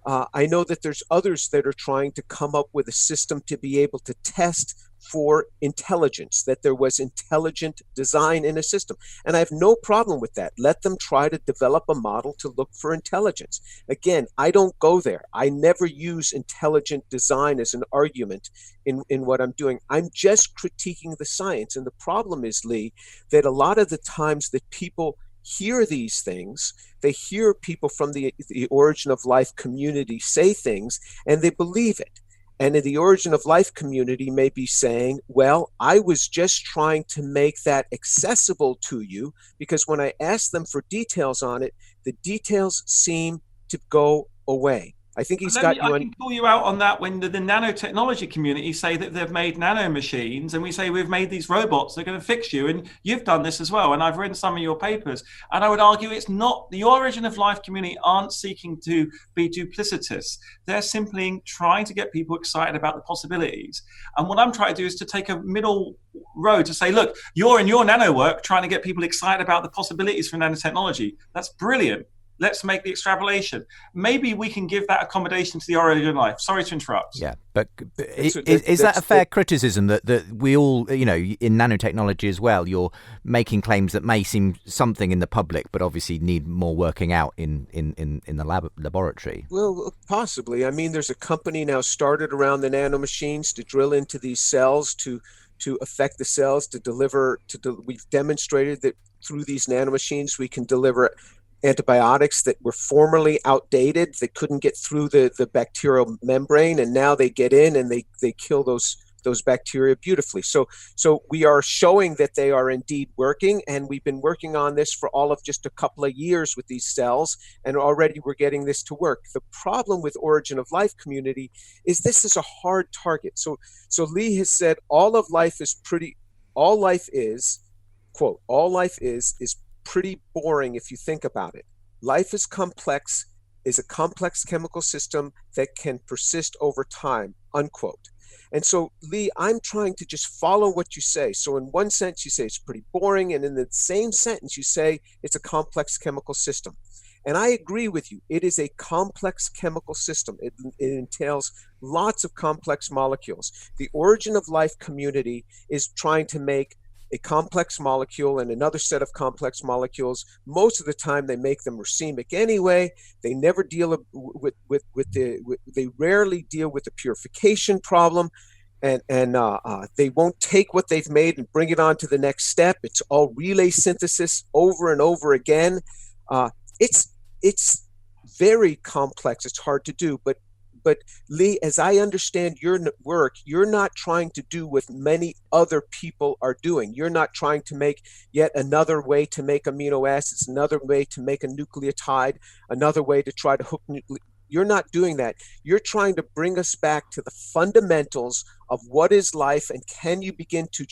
I know that there's others that are trying to come up with a system to be able to test for intelligence, that there was intelligent design in a system. And I have no problem with that. Let them try to develop a model to look for intelligence. Again, I don't go there. I never use intelligent design as an argument in what I'm doing. I'm just critiquing the science. And the problem is, Lee, that a lot of the times that people hear these things, they hear people from the origin of life community say things, and they believe it. And in the origin of life community may be saying, well, I was just trying to make that accessible to you, because when I asked them for details on it, the details seem to go away. I think he's I can call you out on that when the nanotechnology community say that they've made nano machines, and we say we've made these robots that are going to fix you, and you've done this as well, and I've read some of your papers, and I would argue it's not, the origin of life community aren't seeking to be duplicitous. They're simply trying to get people excited about the possibilities. And what I'm trying to do is to take a middle road to say, look, you're in your nano work trying to get people excited about the possibilities for nanotechnology. That's brilliant. Let's make the extrapolation. Maybe we can give that accommodation to the origin of life. Sorry to interrupt. Yeah, but is that a fair criticism that we all, in nanotechnology as well, you're making claims that may seem something in the public, but obviously need more working out in the laboratory? Well, possibly. I mean, there's a company now started around the nanomachines to drill into these cells to affect the cells, to deliver. We've demonstrated that through these nanomachines we can deliver antibiotics that were formerly outdated, that couldn't get through the bacterial membrane, and now they get in and they kill those bacteria beautifully. So we are showing that they are indeed working, and we've been working on this for all of just a couple of years with these cells, and already we're getting this to work. The problem with origin of life community is this is a hard target. So Lee has said all life is, quote, all life is pretty boring if you think about it. Life is complex, is a complex chemical system that can persist over time, unquote. And so, Lee, I'm trying to just follow what you say. So in one sentence, you say it's pretty boring, and in the same sentence, you say it's a complex chemical system. And I agree with you. It is a complex chemical system. It entails lots of complex molecules. The origin of life community is trying to make a complex molecule and another set of complex molecules. Most of the time they make them racemic anyway. They never deal they rarely deal with the purification problem, and they won't take what they've made and bring it on to the next step. It's all relay synthesis over and over again. It's very complex. It's hard to do, but Lee, as I understand your work, you're not trying to do what many other people are doing. You're not trying to make yet another way to make amino acids, another way to make a nucleotide, another way to try to hook. You're not doing that. You're trying to bring us back to the fundamentals of what is life, and can you begin to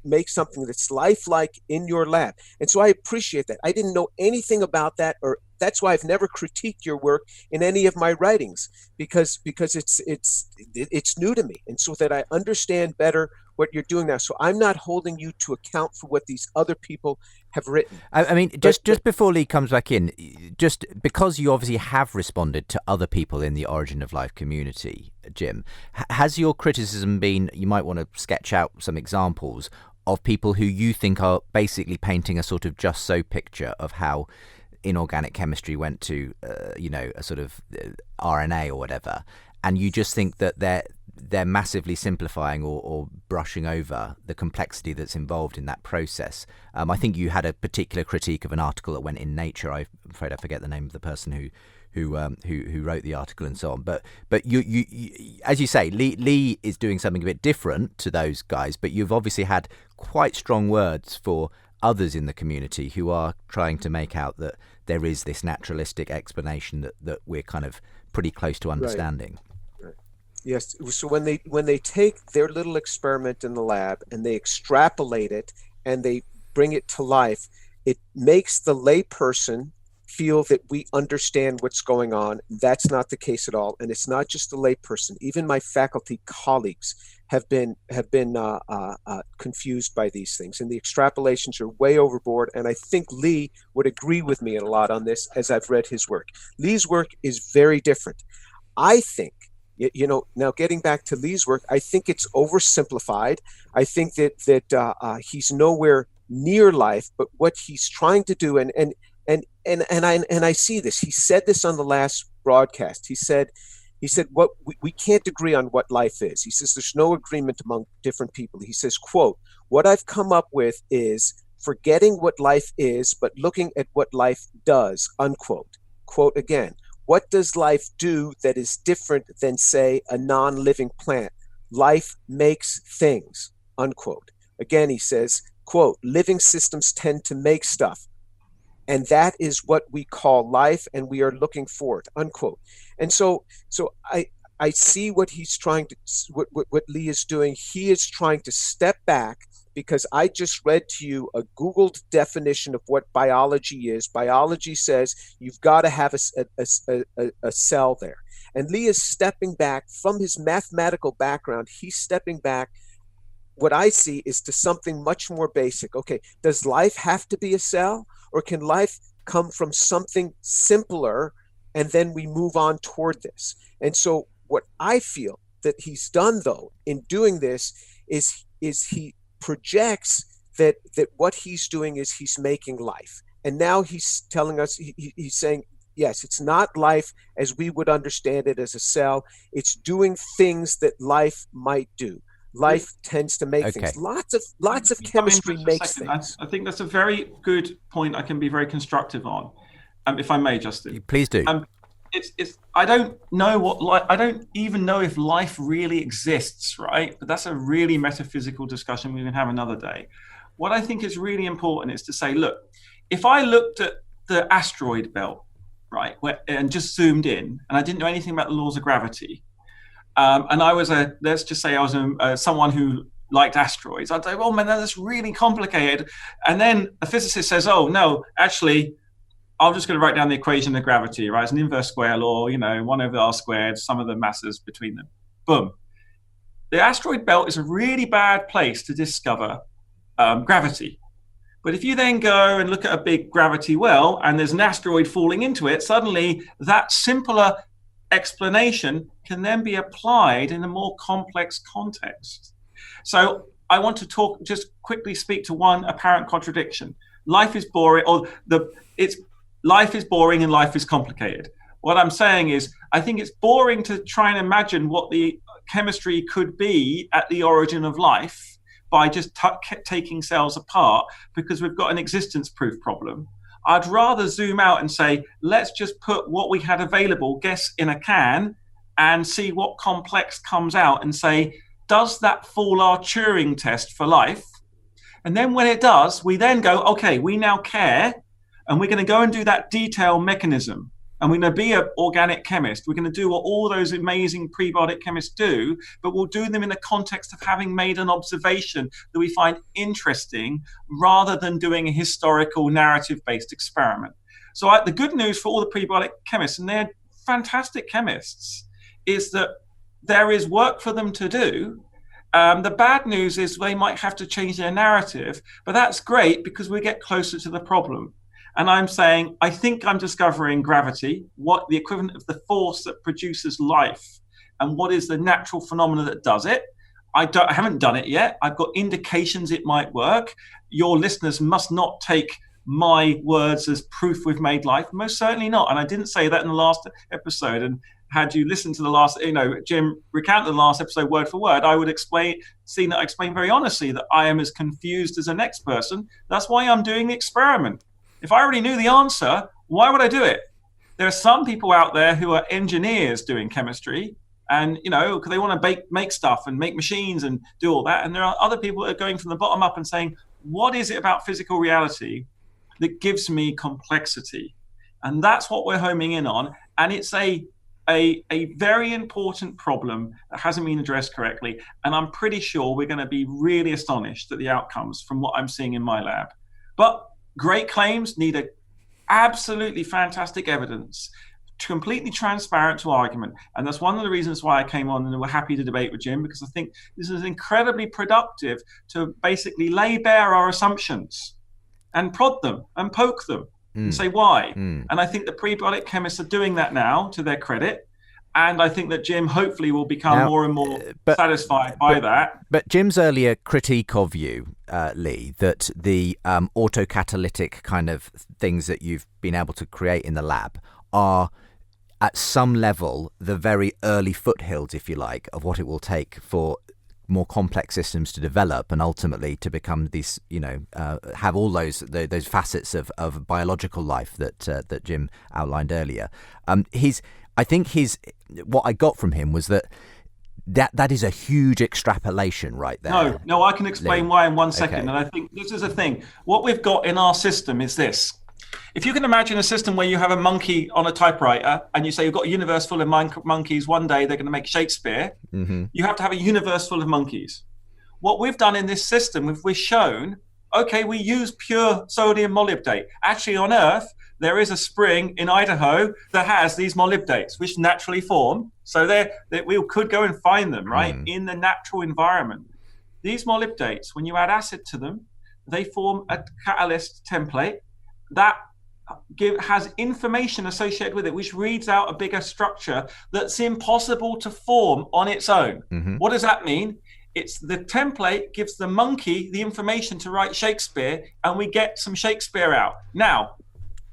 make something that's lifelike in your lab. And so I appreciate that. I didn't know anything about that, or that's why I've never critiqued your work in any of my writings, because it's new to me, and so that I understand better what you're doing now. So I'm not holding you to account for what these other people have written. I mean, just before Lee comes back in, just because you obviously have responded to other people in the origin of life community, Jim, has your criticism been, you might want to sketch out some examples of people who you think are basically painting a sort of just so picture of how inorganic chemistry went to, a sort of RNA or whatever, and you just think that they're massively simplifying or brushing over the complexity that's involved in that process. I think you had a particular critique of an article that went in Nature. I'm afraid I forget the name of the person who wrote the article and so on. But you as you say, Lee is doing something a bit different to those guys. But you've obviously had quite strong words for others in the community who are trying to make out that there is this naturalistic explanation that we're kind of pretty close to understanding. Right. Yes. So when they take their little experiment in the lab and they extrapolate it and they bring it to life, it makes the layperson feel that we understand what's going on. That's not the case at all. And it's not just the layperson. Even my faculty colleagues have been confused by these things, and the extrapolations are way overboard. And I think Lee would agree with me a lot on this, as I've read his work. Lee's work is very different. I think, now getting back to Lee's work, I think it's oversimplified. I think that he's nowhere near life, but what he's trying to do, and I see this. He said this on the last broadcast. He said what we can't agree on what life is. He says there's no agreement among different people. He says, quote, what I've come up with is forgetting what life is, but looking at what life does, unquote. Quote again, what does life do that is different than, say, a non-living plant? Life makes things, unquote. Again, he says, quote, living systems tend to make stuff. and that is what we call life, and we are looking for it, unquote. And so I see what he's trying to, what Lee is doing. He is trying to step back, because I just read to you a Googled definition of what biology is. Biology says you've got to have a cell there. And Lee is stepping back from his mathematical background. He's stepping back. What I see is to something much more basic. Okay, does life have to be a cell, or can life come from something simpler, and then we move on toward this? And so what I feel that he's done, though, in doing this is he projects that what he's doing is he's making life. And now he's telling us, he's saying, yes, it's not life as we would understand it as a cell. It's doing things that life might do. Life tends to make things. Lots of chemistry makes things. I think that's a very good point. I can be very constructive on, if I may, Justin. Please do. I don't know what I don't even know if life really exists, right? But that's a really metaphysical discussion we can have another day. What I think is really important is to say, look, if I looked at the asteroid belt, right, and just zoomed in, and I didn't know anything about the laws of gravity, and I was let's just say I was someone who liked asteroids, I'd say, oh man, that's really complicated. And then a physicist says, oh no, actually, I'm just going to write down the equation of gravity, right? It's an inverse square law, 1/r squared, sum of the masses between them. Boom. The asteroid belt is a really bad place to discover gravity. But if you then go and look at a big gravity well, and there's an asteroid falling into it, suddenly that simpler explanation can then be applied in a more complex context. So I want to just quickly speak to one apparent contradiction. Life is boring, life is boring and life is complicated. What I'm saying is, I think it's boring to try and imagine what the chemistry could be at the origin of life by just taking cells apart, because we've got an existence proof problem. I'd rather zoom out and say, let's just put what we had available, guess, in a can, and see what complex comes out, and say, does that fool our Turing test for life? And then when it does, we then go, okay, we now care, and we're going to go and do that detail mechanism. And we're going to be an organic chemist. We're going to do what all those amazing prebiotic chemists do, but we'll do them in the context of having made an observation that we find interesting, rather than doing a historical narrative-based experiment. So the good news for all the prebiotic chemists, and they're fantastic chemists, is that there is work for them to do. The bad news is they might have to change their narrative, but that's great because we get closer to the problem. And I'm saying, I think I'm discovering gravity, what the equivalent of the force that produces life, and what is the natural phenomena that does it. I haven't done it yet. I've got indications it might work. Your listeners must not take my words as proof we've made life. Most certainly not. And I didn't say that in the last episode. And had you listened to the last, Jim recounted the last episode word for word, I would explain very honestly that I am as confused as the next person. That's why I'm doing the experiment. If I already knew the answer, why would I do it? There are some people out there who are engineers doing chemistry, and because they want to make stuff and make machines and do all that. And there are other people that are going from the bottom up and saying, what is it about physical reality that gives me complexity? And that's what we're homing in on. And it's a very important problem that hasn't been addressed correctly. And I'm pretty sure we're going to be really astonished at the outcomes from what I'm seeing in my lab. But great claims need absolutely fantastic evidence, completely transparent to argument. And that's one of the reasons why I came on and we're happy to debate with Jim, because I think this is incredibly productive to basically lay bare our assumptions and prod them and poke them and say why. And I think the prebiotic chemists are doing that now, to their credit. And I think that Jim hopefully will become more and more satisfied by that. But Jim's earlier critique of you, Lee, that the autocatalytic kind of things that you've been able to create in the lab are at some level the very early foothills, if you like, of what it will take for more complex systems to develop and ultimately to become these, have all those facets of biological life that Jim outlined earlier. What I got from him was that is a huge extrapolation right there. No, I can explain why in 1 second. Okay. And I think this is the thing. What we've got in our system is this. If you can imagine a system where you have a monkey on a typewriter and you say you've got a universe full of monkeys, one day they're going to make Shakespeare, you have to have a universe full of monkeys. What we've done in this system, we've shown, okay, we use pure sodium molybdate. Actually, on Earth, there is a spring in Idaho that has these molybdates, which naturally form. So we could go and find them, right, in the natural environment. These molybdates, when you add acid to them, they form a catalyst template that has information associated with it, which reads out a bigger structure that's impossible to form on its own. What does that mean? It's the template gives the monkey the information to write Shakespeare, and we get some Shakespeare out. Now,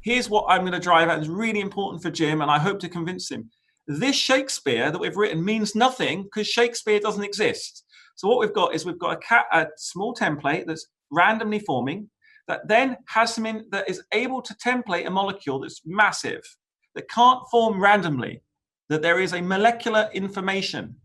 here's what I'm going to drive at. It's really important for Jim, and I hope to convince him. This Shakespeare that we've written means nothing because Shakespeare doesn't exist. So what we've got is we've got a small template that's randomly forming, that then has that is able to template a molecule that's massive, that can't form randomly, that there is a molecular information.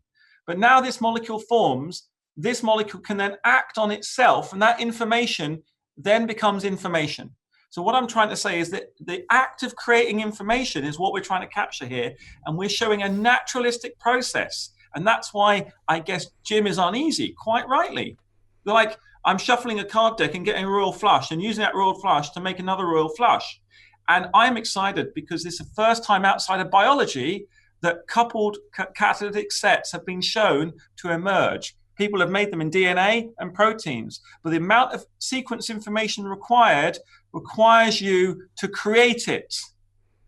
But now this molecule forms, this molecule can then act on itself, and that information then becomes information. So what I'm trying to say is that the act of creating information is what we're trying to capture here, and we're showing a naturalistic process. And that's why I guess Jim is uneasy, quite rightly. Like, I'm shuffling a card deck and getting a royal flush and using that royal flush to make another royal flush. And I'm excited because it's the first time outside of biology that coupled catalytic sets have been shown to emerge. People have made them in DNA and proteins, but the amount of sequence information required requires you to create it.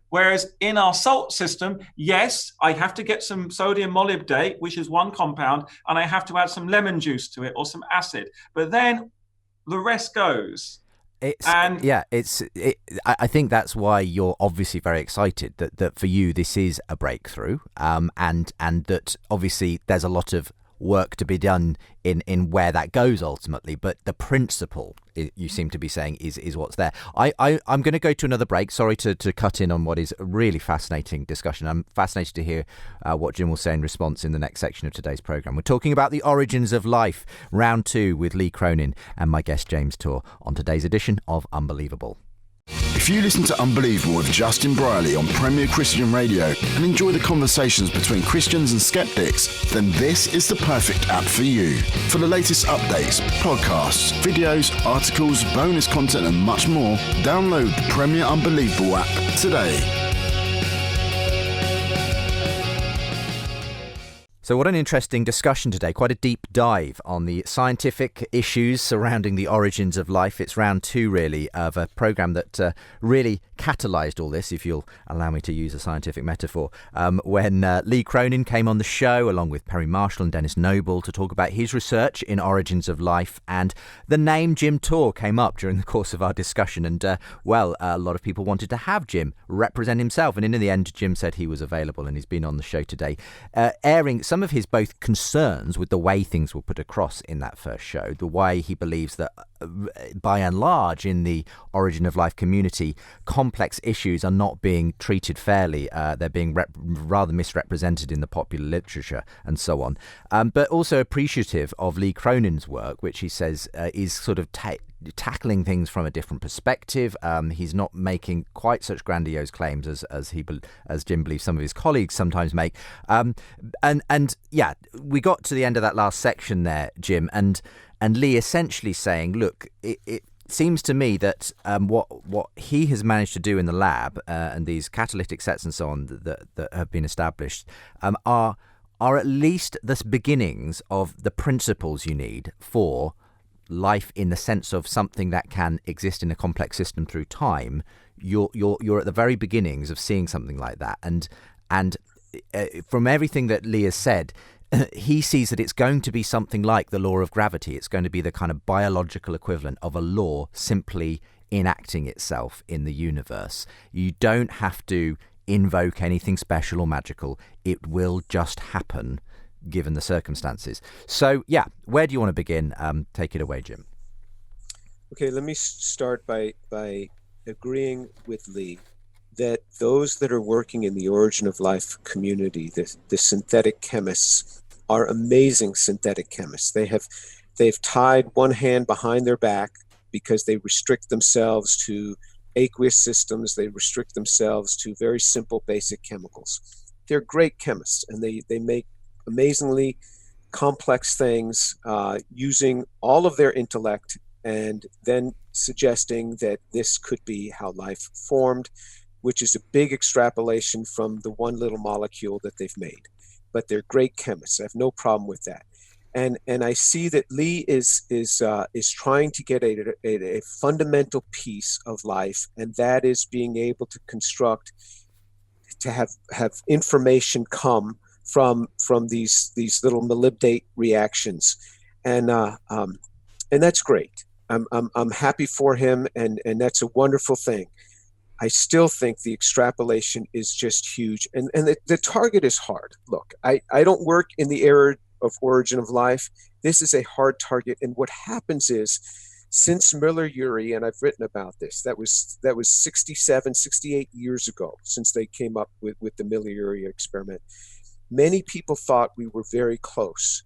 Whereas in our salt system, yes, I have to get some sodium molybdate, which is one compound, and I have to add some lemon juice to it or some acid. But then the rest goes. I think that's why you're obviously very excited that for you this is a breakthrough, and that obviously there's a lot of work to be done in where that goes ultimately, but the principle you seem to be saying is what's there. I'm going to go to another break. Sorry to cut in on what is a really fascinating discussion. I'm fascinated to hear what Jim will say in response in the next section of today's programme. We're talking about the origins of life, round 2 with Lee Cronin and my guest James Tour on today's edition of Unbelievable. If you listen to Unbelievable with Justin Briley on Premier Christian Radio and enjoy the conversations between Christians and skeptics, then this is the perfect app for you. For the latest updates, podcasts, videos, articles, bonus content and much more, download the Premier Unbelievable app today. So what an interesting discussion today, quite a deep dive on the scientific issues surrounding the origins of life. It's round 2, really, of a programme that really catalysed all this, if you'll allow me to use a scientific metaphor, when Lee Cronin came on the show, along with Perry Marshall and Dennis Noble, to talk about his research in origins of life. And the name Jim Tour came up during the course of our discussion. And, a lot of people wanted to have Jim represent himself. And in the end, Jim said he was available, and he's been on the show today, airing some of his both concerns with the way things were put across in that first show, the way he believes that by and large in the origin of life community, complex issues are not being treated fairly. They're being rather misrepresented in the popular literature and so on. But also appreciative of Lee Cronin's work, which he says is sort of tackling things from a different perspective. He's not making quite such grandiose claims as Jim believes some of his colleagues sometimes make. We got to the end of that last section there, Jim, and Lee essentially saying, look, it seems to me that what he has managed to do in the lab and these catalytic sets and so on that have been established are at least the beginnings of the principles you need for life, in the sense of something that can exist in a complex system through time. You're at the very beginnings of seeing something like that, and from everything that Lee has said, he sees that it's going to be something like the law of gravity. It's going to be the kind of biological equivalent of a law simply enacting itself in the universe. You don't have to invoke anything special or magical. It will just happen given the circumstances. So, where do you want to begin? Take it away, Jim. Okay, let me start by agreeing with Lee that those that are working in the origin of life community, the synthetic chemists, are amazing synthetic chemists. They've tied one hand behind their back because they restrict themselves to aqueous systems. They restrict themselves to very simple, basic chemicals. They're great chemists, and they make amazingly complex things using all of their intellect, and then suggesting that this could be how life formed, which is a big extrapolation from the one little molecule that they've made. But they're great chemists. I have no problem with that. And I see that Lee is trying to get a fundamental piece of life, and that is being able to construct, to have information come from these little molybdate reactions, and that's great. I'm happy for him, and that's a wonderful thing. I still think the extrapolation is just huge, and the target is hard. Look, I don't work in the area of origin of life. This is a hard target, and what happens is, since Miller-Urey, and I've written about this, that was 67, 68 years ago, since they came up with the Miller-Urey experiment, many people thought we were very close.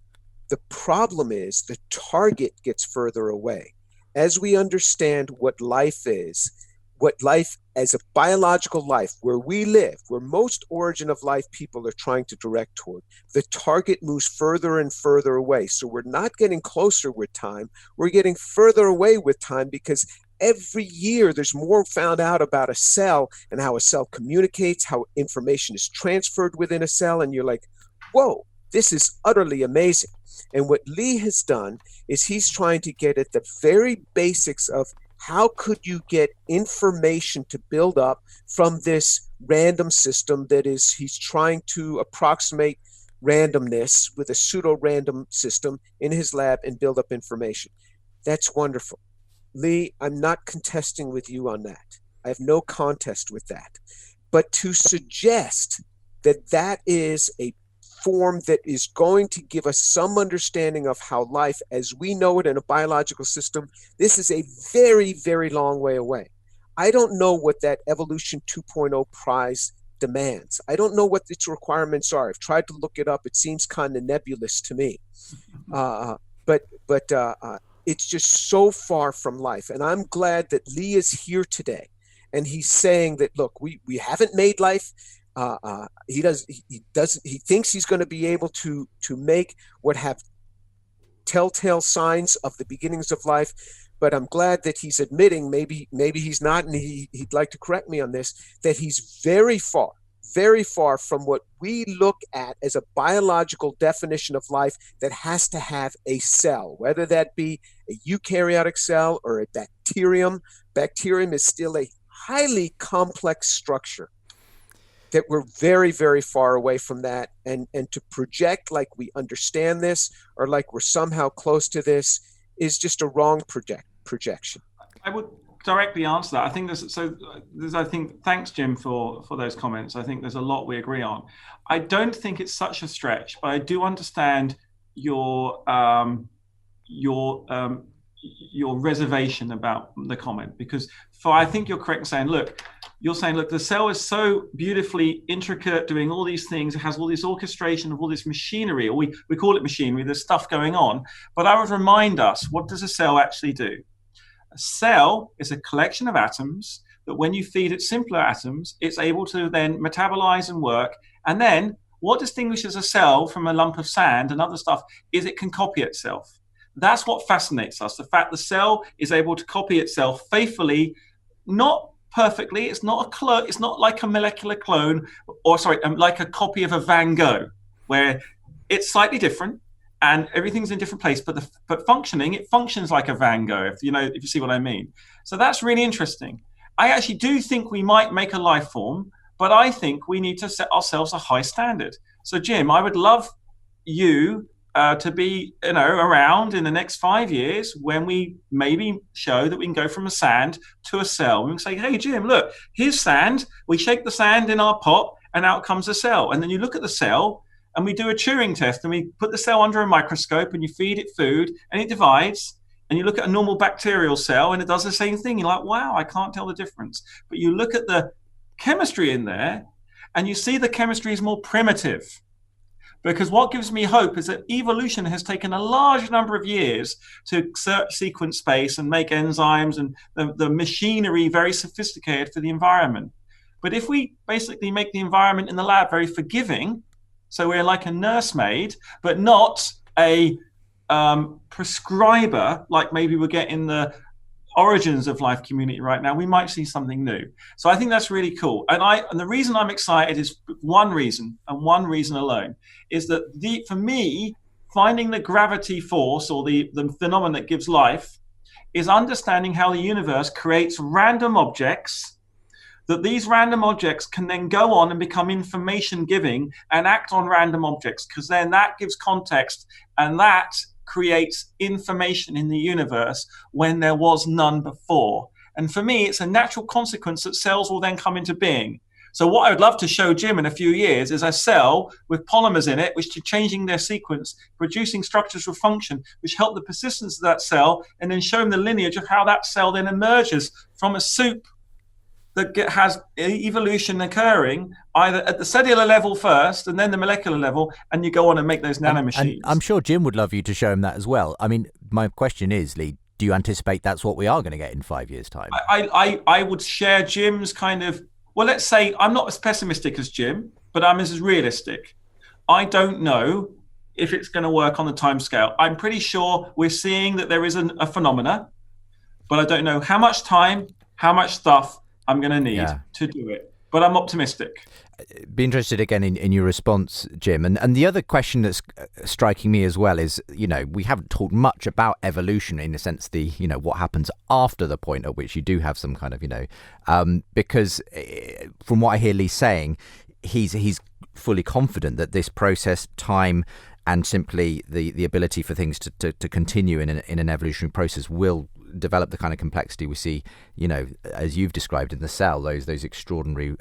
The problem is the target gets further away. As we understand what life is, what life as a biological life, where we live, where most origin of life people are trying to direct toward, the target moves further and further away. So we're not getting closer with time, we're getting further away with time, because every year there's more found out about a cell and how a cell communicates, how information is transferred within a cell, and you're like, whoa, this is utterly amazing. And what Lee has done is he's trying to get at the very basics of how could you get information to build up from this random system that is, he's trying to approximate randomness with a pseudo-random system in his lab and build up information. That's wonderful. Lee, I'm not contesting with you on that. I have no contest with that. But to suggest that that is a form that is going to give us some understanding of how life as we know it in a biological system, this is a very, very long way away. I don't know what that Evolution 2.0 prize demands. I don't know what its requirements are. I've tried to look it up. It seems kind of nebulous to me. But it's just so far from life. And I'm glad that Lee is here today. And he's saying that, look, we haven't made life. He thinks he's going to be able to make what have telltale signs of the beginnings of life, but I'm glad that he's admitting, maybe he's not, and he'd like to correct me on this, that he's very far from what we look at as a biological definition of life that has to have a cell, whether that be a eukaryotic cell or a bacterium. Bacterium is still a highly complex structure, that we're very, very far away from that. And to project like we understand this or like we're somehow close to this is just a wrong projection. I would directly answer that. I think thanks, Jim, for those comments. I think there's a lot we agree on. I don't think it's such a stretch, but I do understand your reservation about the comment, because I think you're correct in saying, look, the cell is so beautifully intricate, doing all these things. It has all this orchestration of all this machinery, or we call it machinery. There's stuff going on. But I would remind us, what does a cell actually do? A cell is a collection of atoms that when you feed it simpler atoms, it's able to then metabolize and work. And then what distinguishes a cell from a lump of sand and other stuff is it can copy itself. That's what fascinates us, the fact the cell is able to copy itself faithfully, not perfectly. It's not it's not like a molecular clone, like a copy of a Van Gogh, where it's slightly different and everything's in a different place, but functioning, it functions like a Van Gogh, if you see what I mean. So that's really interesting. I actually do think we might make a life form, but I think we need to set ourselves a high standard. So Jim, I would love you to be around in the next 5 years when we maybe show that we can go from a sand to a cell. We can say, hey, Jim, look, here's sand. We shake the sand in our pot and out comes a cell. And then you look at the cell and we do a Turing test and we put the cell under a microscope and you feed it food and it divides. And you look at a normal bacterial cell and it does the same thing. You're like, wow, I can't tell the difference. But you look at the chemistry in there and you see the chemistry is more primitive. Because what gives me hope is that evolution has taken a large number of years to sequence space and make enzymes and the machinery very sophisticated for the environment. But if we basically make the environment in the lab very forgiving, so we're like a nursemaid, but not a prescriber, like maybe we get in the origins of life community right now, we might see something new. So I think that's really cool. And the reason I'm excited is one reason, and one reason alone, is that for me, finding the gravity force or the phenomenon that gives life is understanding how the universe creates random objects, that these random objects can then go on and become information giving and act on random objects, because then that gives context and that creates information in the universe when there was none before. And for me, it's a natural consequence that cells will then come into being. So what I would love to show Jim in a few years is a cell with polymers in it, which are changing their sequence, producing structures of function, which help the persistence of that cell, and then show him the lineage of how that cell then emerges from a soup that has evolution occurring either at the cellular level first and then the molecular level, and you go on and make those nanomachines. And I'm sure Jim would love you to show him that as well. I mean, my question is, Lee, do you anticipate that's what we are going to get in 5 years' time? I would share Jim's kind of, well, let's say I'm not as pessimistic as Jim, but I'm as realistic. I don't know if it's going to work on the timescale. I'm pretty sure we're seeing that there is a phenomena, but I don't know how much time, how much stuff I'm going to need to do it. But I'm optimistic. Be interested again in your response, Jim. And the other question that's striking me as well is, we haven't talked much about evolution in the sense what happens after the point at which you do have some kind of, because from what I hear Lee saying, he's fully confident that this process, time, and simply the ability for things to continue in an evolutionary process will develop the kind of complexity we see, as you've described in the cell, those extraordinary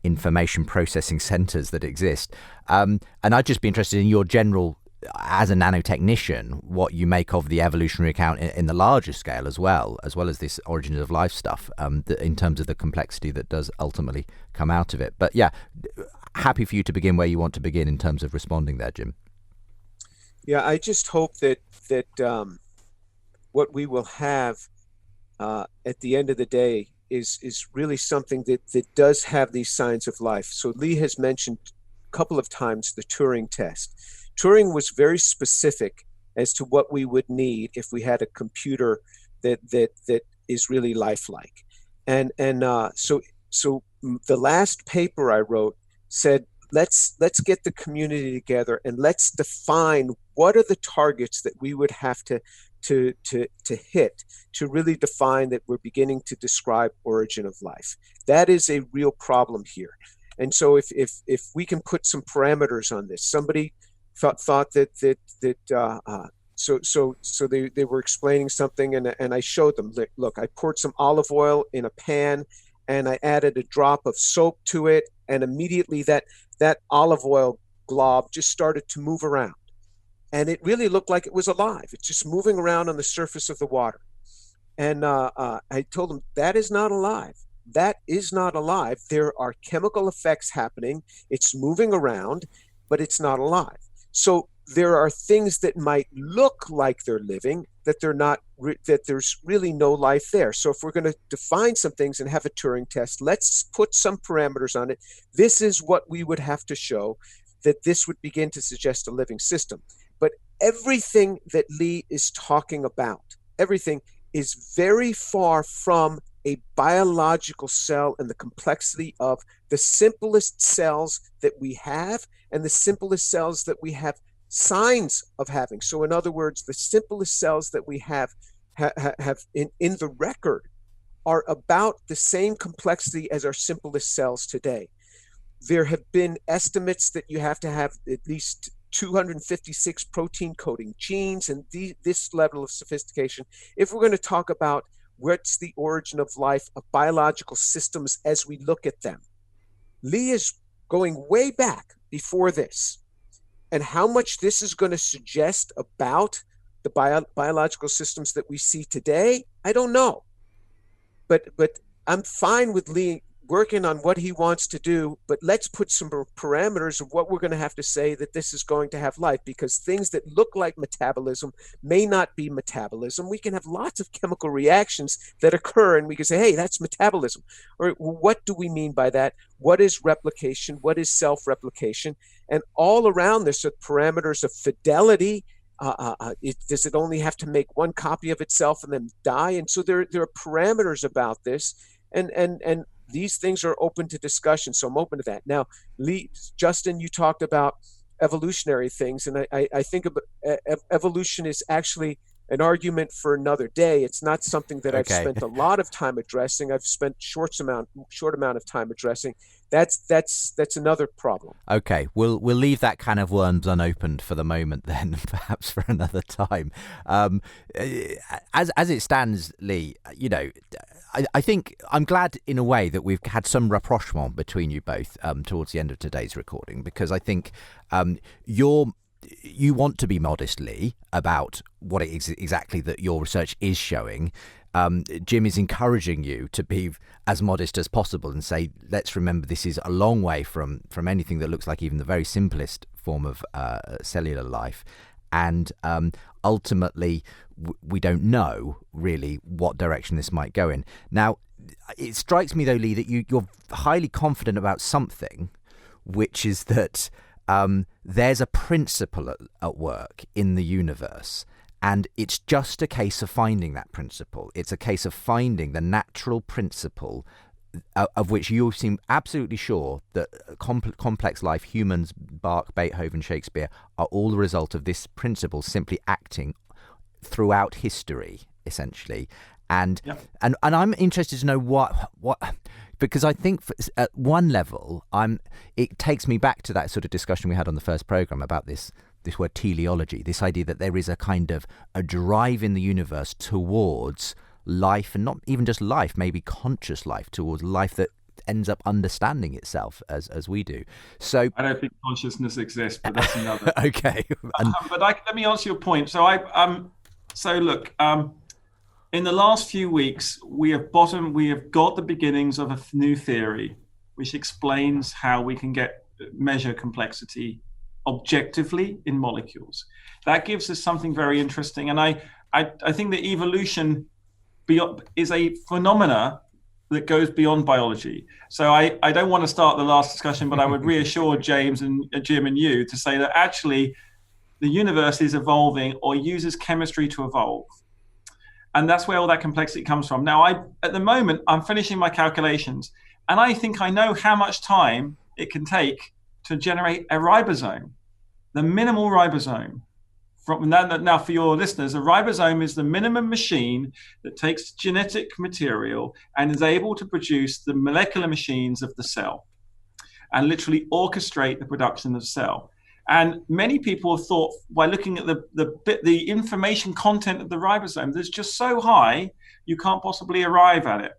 information processing centers that exist. And I'd just be interested in your general, as a nanotechnician, what you make of the evolutionary account in the larger scale as well as this origins of life stuff, in terms of the complexity that does ultimately come out of it. But yeah, happy for you to begin where you want to begin in terms of responding there, Jim. Yeah, I just hope that what we will have at the end of the day is really something that does have these signs of life. So Lee has mentioned a couple of times the Turing Test. Turing was very specific as to what we would need if we had a computer that is really lifelike. And so the last paper I wrote said, let's get the community together and let's define what are the targets that we would have to hit to really define that we're beginning to describe origin of life. That is a real problem here. And so if we can put some parameters on this, somebody thought that so they were explaining something and I showed them, look, I poured some olive oil in a pan and I added a drop of soap to it, and immediately that olive oil glob just started to move around. And it really looked like it was alive. It's just moving around on the surface of the water. And I told them, that is not alive. That is not alive. There are chemical effects happening. It's moving around, but it's not alive. So there are things that might look like they're living, that they're not, that there's really no life there. So if we're going to define some things and have a Turing test, let's put some parameters on it. This is what we would have to show, that this would begin to suggest a living system. But everything that Lee is talking about, everything is very far from a biological cell and the complexity of the simplest cells that we have and the simplest cells that we have signs of having. So in other words, the simplest cells that we have in the record are about the same complexity as our simplest cells today. There have been estimates that you have to have at least 256 protein coding genes and this level of sophistication. If we're going to talk about what's the origin of life, of biological systems as we look at them, Lee is going way back before this. And how much this is going to suggest about the biological systems that we see today, I don't know. But I'm fine with Lee working on what he wants to do, but let's put some parameters of what we're going to have to say that this is going to have life, because things that look like metabolism may not be metabolism. We can have lots of chemical reactions that occur, and we can say, hey, that's metabolism. Or what do we mean by that? What is replication? What is self-replication? And all around this are parameters of fidelity. Does it only have to make one copy of itself and then die? And so there are parameters about this, and these things are open to discussion. So I'm open to that. Now, Justin, you talked about evolutionary things, and I think evolution is actually an argument for another day. It's not something that I've spent a lot of time addressing. I've spent short amount of time addressing. That's another problem. Okay, we'll leave that can of worms unopened for the moment, then perhaps for another time. As it stands, Lee, I think I'm glad in a way that we've had some rapprochement between you both towards the end of today's recording, because I think you want to be modest, Lee, about what it is exactly that your research is showing. Jim is encouraging you to be as modest as possible and say, let's remember this is a long way from anything that looks like even the very simplest form of cellular life. And ultimately, we don't know really what direction this might go in. Now, it strikes me, though, Lee, that you're highly confident about something, which is that there's a principle at work in the universe. And it's just a case of finding that principle. It's a case of finding the natural principle of which you seem absolutely sure that complex life, humans, Bach, Beethoven, Shakespeare, are all the result of this principle simply acting throughout history, essentially. And I'm interested to know what because I think at one level, it takes me back to that sort of discussion we had on the first program about this word teleology, this idea that there is a kind of a drive in the universe towards life, and not even just life, maybe conscious life, towards life that ends up understanding itself as we do. So I don't think consciousness exists, but that's another. Okay. But let me answer your point. So look, in the last few weeks, we have got the beginnings of a new theory, which explains how we can measure complexity objectively in molecules. That gives us something very interesting. And I think that evolution is a phenomena that goes beyond biology. So I don't want to start the last discussion, but I would reassure James and Jim and you to say that actually the universe is evolving or uses chemistry to evolve. And that's where all that complexity comes from. Now, at the moment, I'm finishing my calculations, and I think I know how much time it can take to generate a ribosome, the minimal ribosome. Now, for your listeners, a ribosome is the minimum machine that takes genetic material and is able to produce the molecular machines of the cell and literally orchestrate the production of the cell. And many people have thought, by looking at the information content of the ribosome, that's just so high, you can't possibly arrive at it.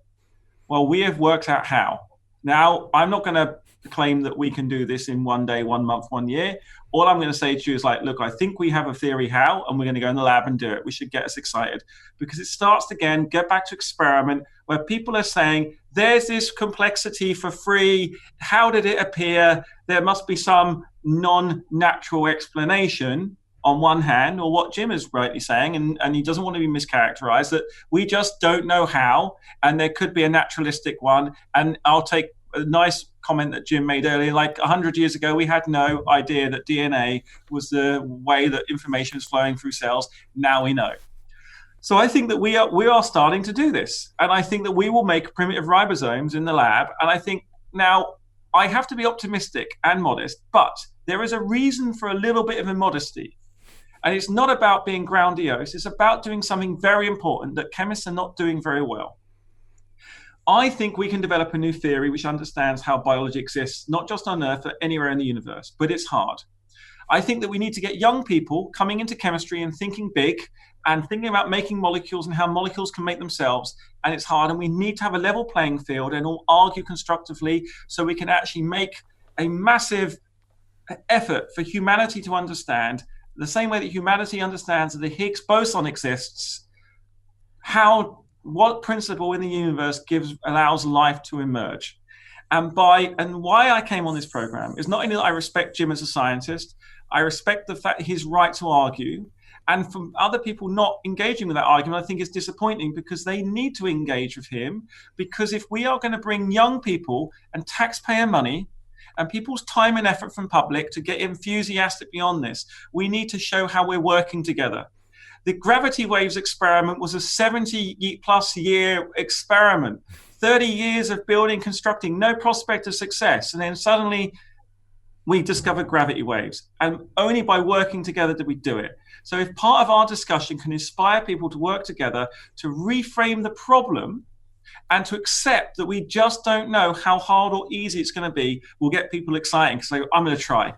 Well, we have worked out how. Now, I'm not going to claim that we can do this in 1 day, 1 month, 1 year. All I'm going to say to you is look, I think we have a theory how, and we're going to go in the lab and do it. We should get us excited, because it starts again, get back to experiment, where people are saying, there's this complexity for free. How did it appear? There must be some non-natural explanation on one hand, or what Jim is rightly saying, and he doesn't want to be mischaracterized, that we just don't know how, and there could be a naturalistic one. And I'll take a nice comment that Jim made earlier, 100 years ago, we had no idea that DNA was the way that information is flowing through cells. Now we know. So I think that we are starting to do this. And I think that we will make primitive ribosomes in the lab. And I think now I have to be optimistic and modest, but there is a reason for a little bit of immodesty. And it's not about being grandiose. It's about doing something very important that chemists are not doing very well. I think we can develop a new theory which understands how biology exists, not just on Earth, but anywhere in the universe, but it's hard. I think that we need to get young people coming into chemistry and thinking big and thinking about making molecules and how molecules can make themselves, and it's hard, and we need to have a level playing field and all argue constructively so we can actually make a massive effort for humanity to understand, the same way that humanity understands that the Higgs boson exists, what principle in the universe allows life to emerge. And why I came on this program is not only that I respect Jim as a scientist, I respect the fact his right to argue. And from other people not engaging with that argument, I think it's disappointing, because they need to engage with him. Because if we are going to bring young people and taxpayer money and people's time and effort from public to get enthusiastic beyond this, we need to show how we're working together. The gravity waves experiment was a 70-plus year experiment, 30 years of building, constructing, no prospect of success. And then suddenly we discovered gravity waves. And only by working together did we do it. So if part of our discussion can inspire people to work together, to reframe the problem, and to accept that we just don't know how hard or easy it's going to be, will get people excited. So I'm going to try.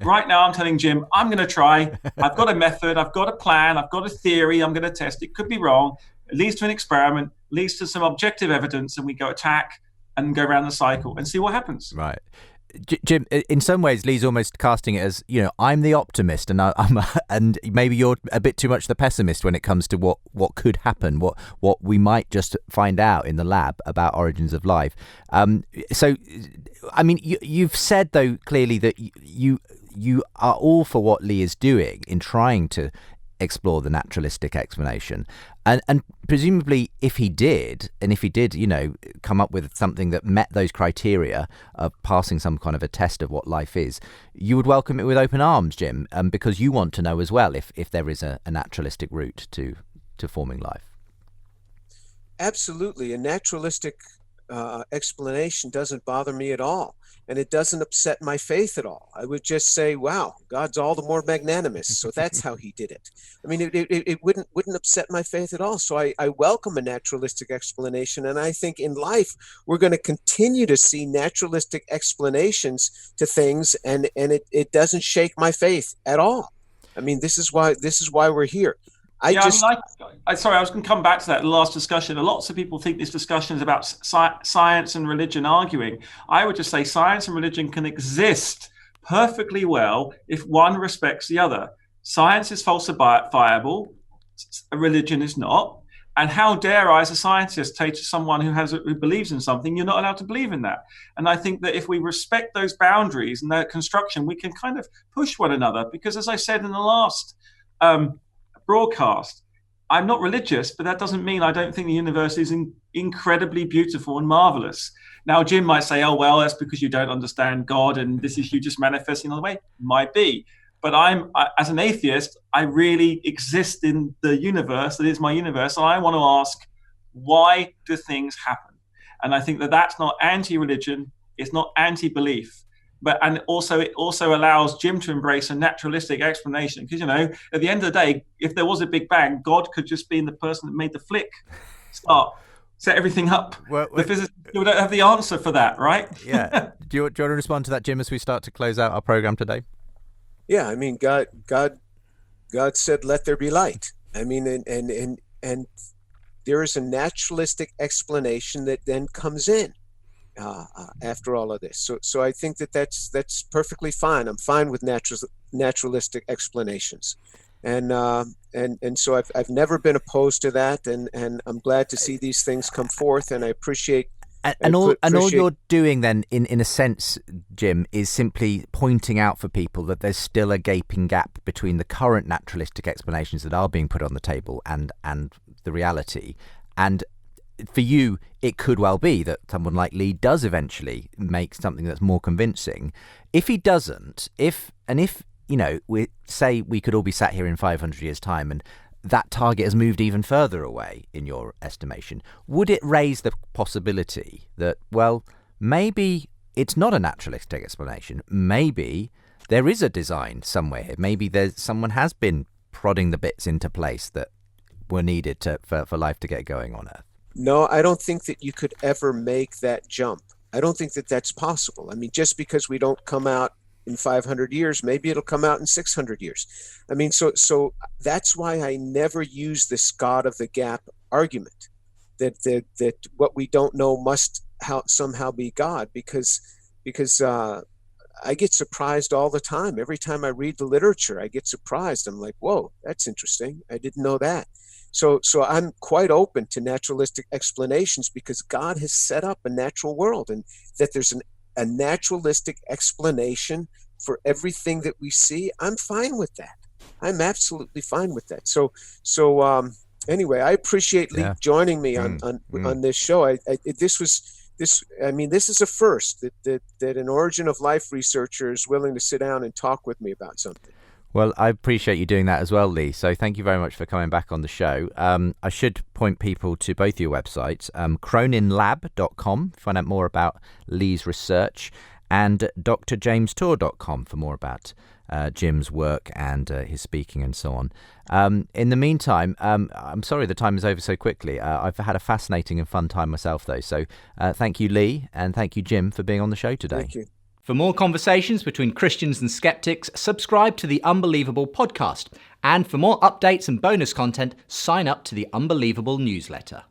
Right now I'm telling Jim, I'm going to try. I've got a method. I've got a plan. I've got a theory. I'm going to test. It could be wrong. It leads to an experiment, leads to some objective evidence, and we go attack and go around the cycle and see what happens. Right. Jim, in some ways, Lee's almost casting it as, I'm the optimist, and and maybe you're a bit too much the pessimist when it comes to what could happen, what we might just find out in the lab about origins of life. So, I mean, you've said though clearly that you are all for what Lee is doing in trying to explore the naturalistic explanation, and presumably if he did come up with something that met those criteria of passing some kind of a test of what life is, you would welcome it with open arms, Jim, because you want to know as well if there is a naturalistic route to forming life. Absolutely. A naturalistic explanation doesn't bother me at all, and it doesn't upset my faith at all. I would just say, wow, God's all the more magnanimous, so that's how he did it. I mean, it wouldn't upset my faith at all. So I welcome a naturalistic explanation, and I think in life we're going to continue to see naturalistic explanations to things, and it doesn't shake my faith at all. I mean, this is why we're here. I was going to come back to that last discussion. Lots of people think this discussion is about science and religion arguing. I would just say science and religion can exist perfectly well if one respects the other. Science is falsifiable, religion is not. And how dare I, as a scientist, say to someone who believes in something, you're not allowed to believe in that. And I think that if we respect those boundaries and that construction, we can kind of push one another. Because as I said in the last broadcast, I'm not religious, but that doesn't mean I don't think the universe is incredibly beautiful and marvelous. Now, Jim might say, oh, well, that's because you don't understand God and this is you just manifesting another way. Might be. But as an atheist, I really exist in the universe that is my universe. And I want to ask, why do things happen? And I think that that's not anti-religion. It's not anti-belief. And it also allows Jim to embrace a naturalistic explanation, because at the end of the day, if there was a Big Bang, God could just be the person that made the flick set everything up. The physicists don't have the answer for that, right? Yeah. Do you want to respond to that, Jim, as we start to close out our program today? Yeah, I mean, God said, "Let there be light." I mean, and there is a naturalistic explanation that then comes in. After all of this, so I think that's perfectly fine. I'm fine with naturalistic explanations, and so I've never been opposed to that, and I'm glad to see these things come forth, and I appreciate. And all you're doing then, in a sense, Jim, is simply pointing out for people that there's still a gaping gap between the current naturalistic explanations that are being put on the table and the reality. And for you, it could well be that someone like Lee does eventually make something that's more convincing. If he doesn't, if we say we could all be sat here in 500 years' time and that target has moved even further away, in your estimation, would it raise the possibility that, well, maybe it's not a naturalistic explanation? Maybe there is a design somewhere here. Maybe someone has been prodding the bits into place that were needed for life to get going on Earth. No, I don't think that you could ever make that jump. I don't think that that's possible. I mean, just because we don't come out in 500 years, maybe it'll come out in 600 years. I mean, so that's why I never use this God of the gap argument, that what we don't know must somehow be God, because I get surprised all the time. Every time I read the literature, I get surprised. I'm like, whoa, that's interesting. I didn't know that. So I'm quite open to naturalistic explanations because God has set up a natural world, and that there's a naturalistic explanation for everything that we see. I'm fine with that. I'm absolutely fine with that. So anyway, I appreciate Lee joining me on this show. This is a first that an origin of life researcher is willing to sit down and talk with me about something. Well, I appreciate you doing that as well, Lee. So thank you very much for coming back on the show. I should point people to both your websites, croninlab.com, find out more about Lee's research, and drjamestour.com for more about Jim's work and his speaking and so on. In the meantime, I'm sorry the time is over so quickly. I've had a fascinating and fun time myself, though. So thank you, Lee, and thank you, Jim, for being on the show today. Thank you. For more conversations between Christians and skeptics, subscribe to the Unbelievable podcast. And for more updates and bonus content, sign up to the Unbelievable newsletter.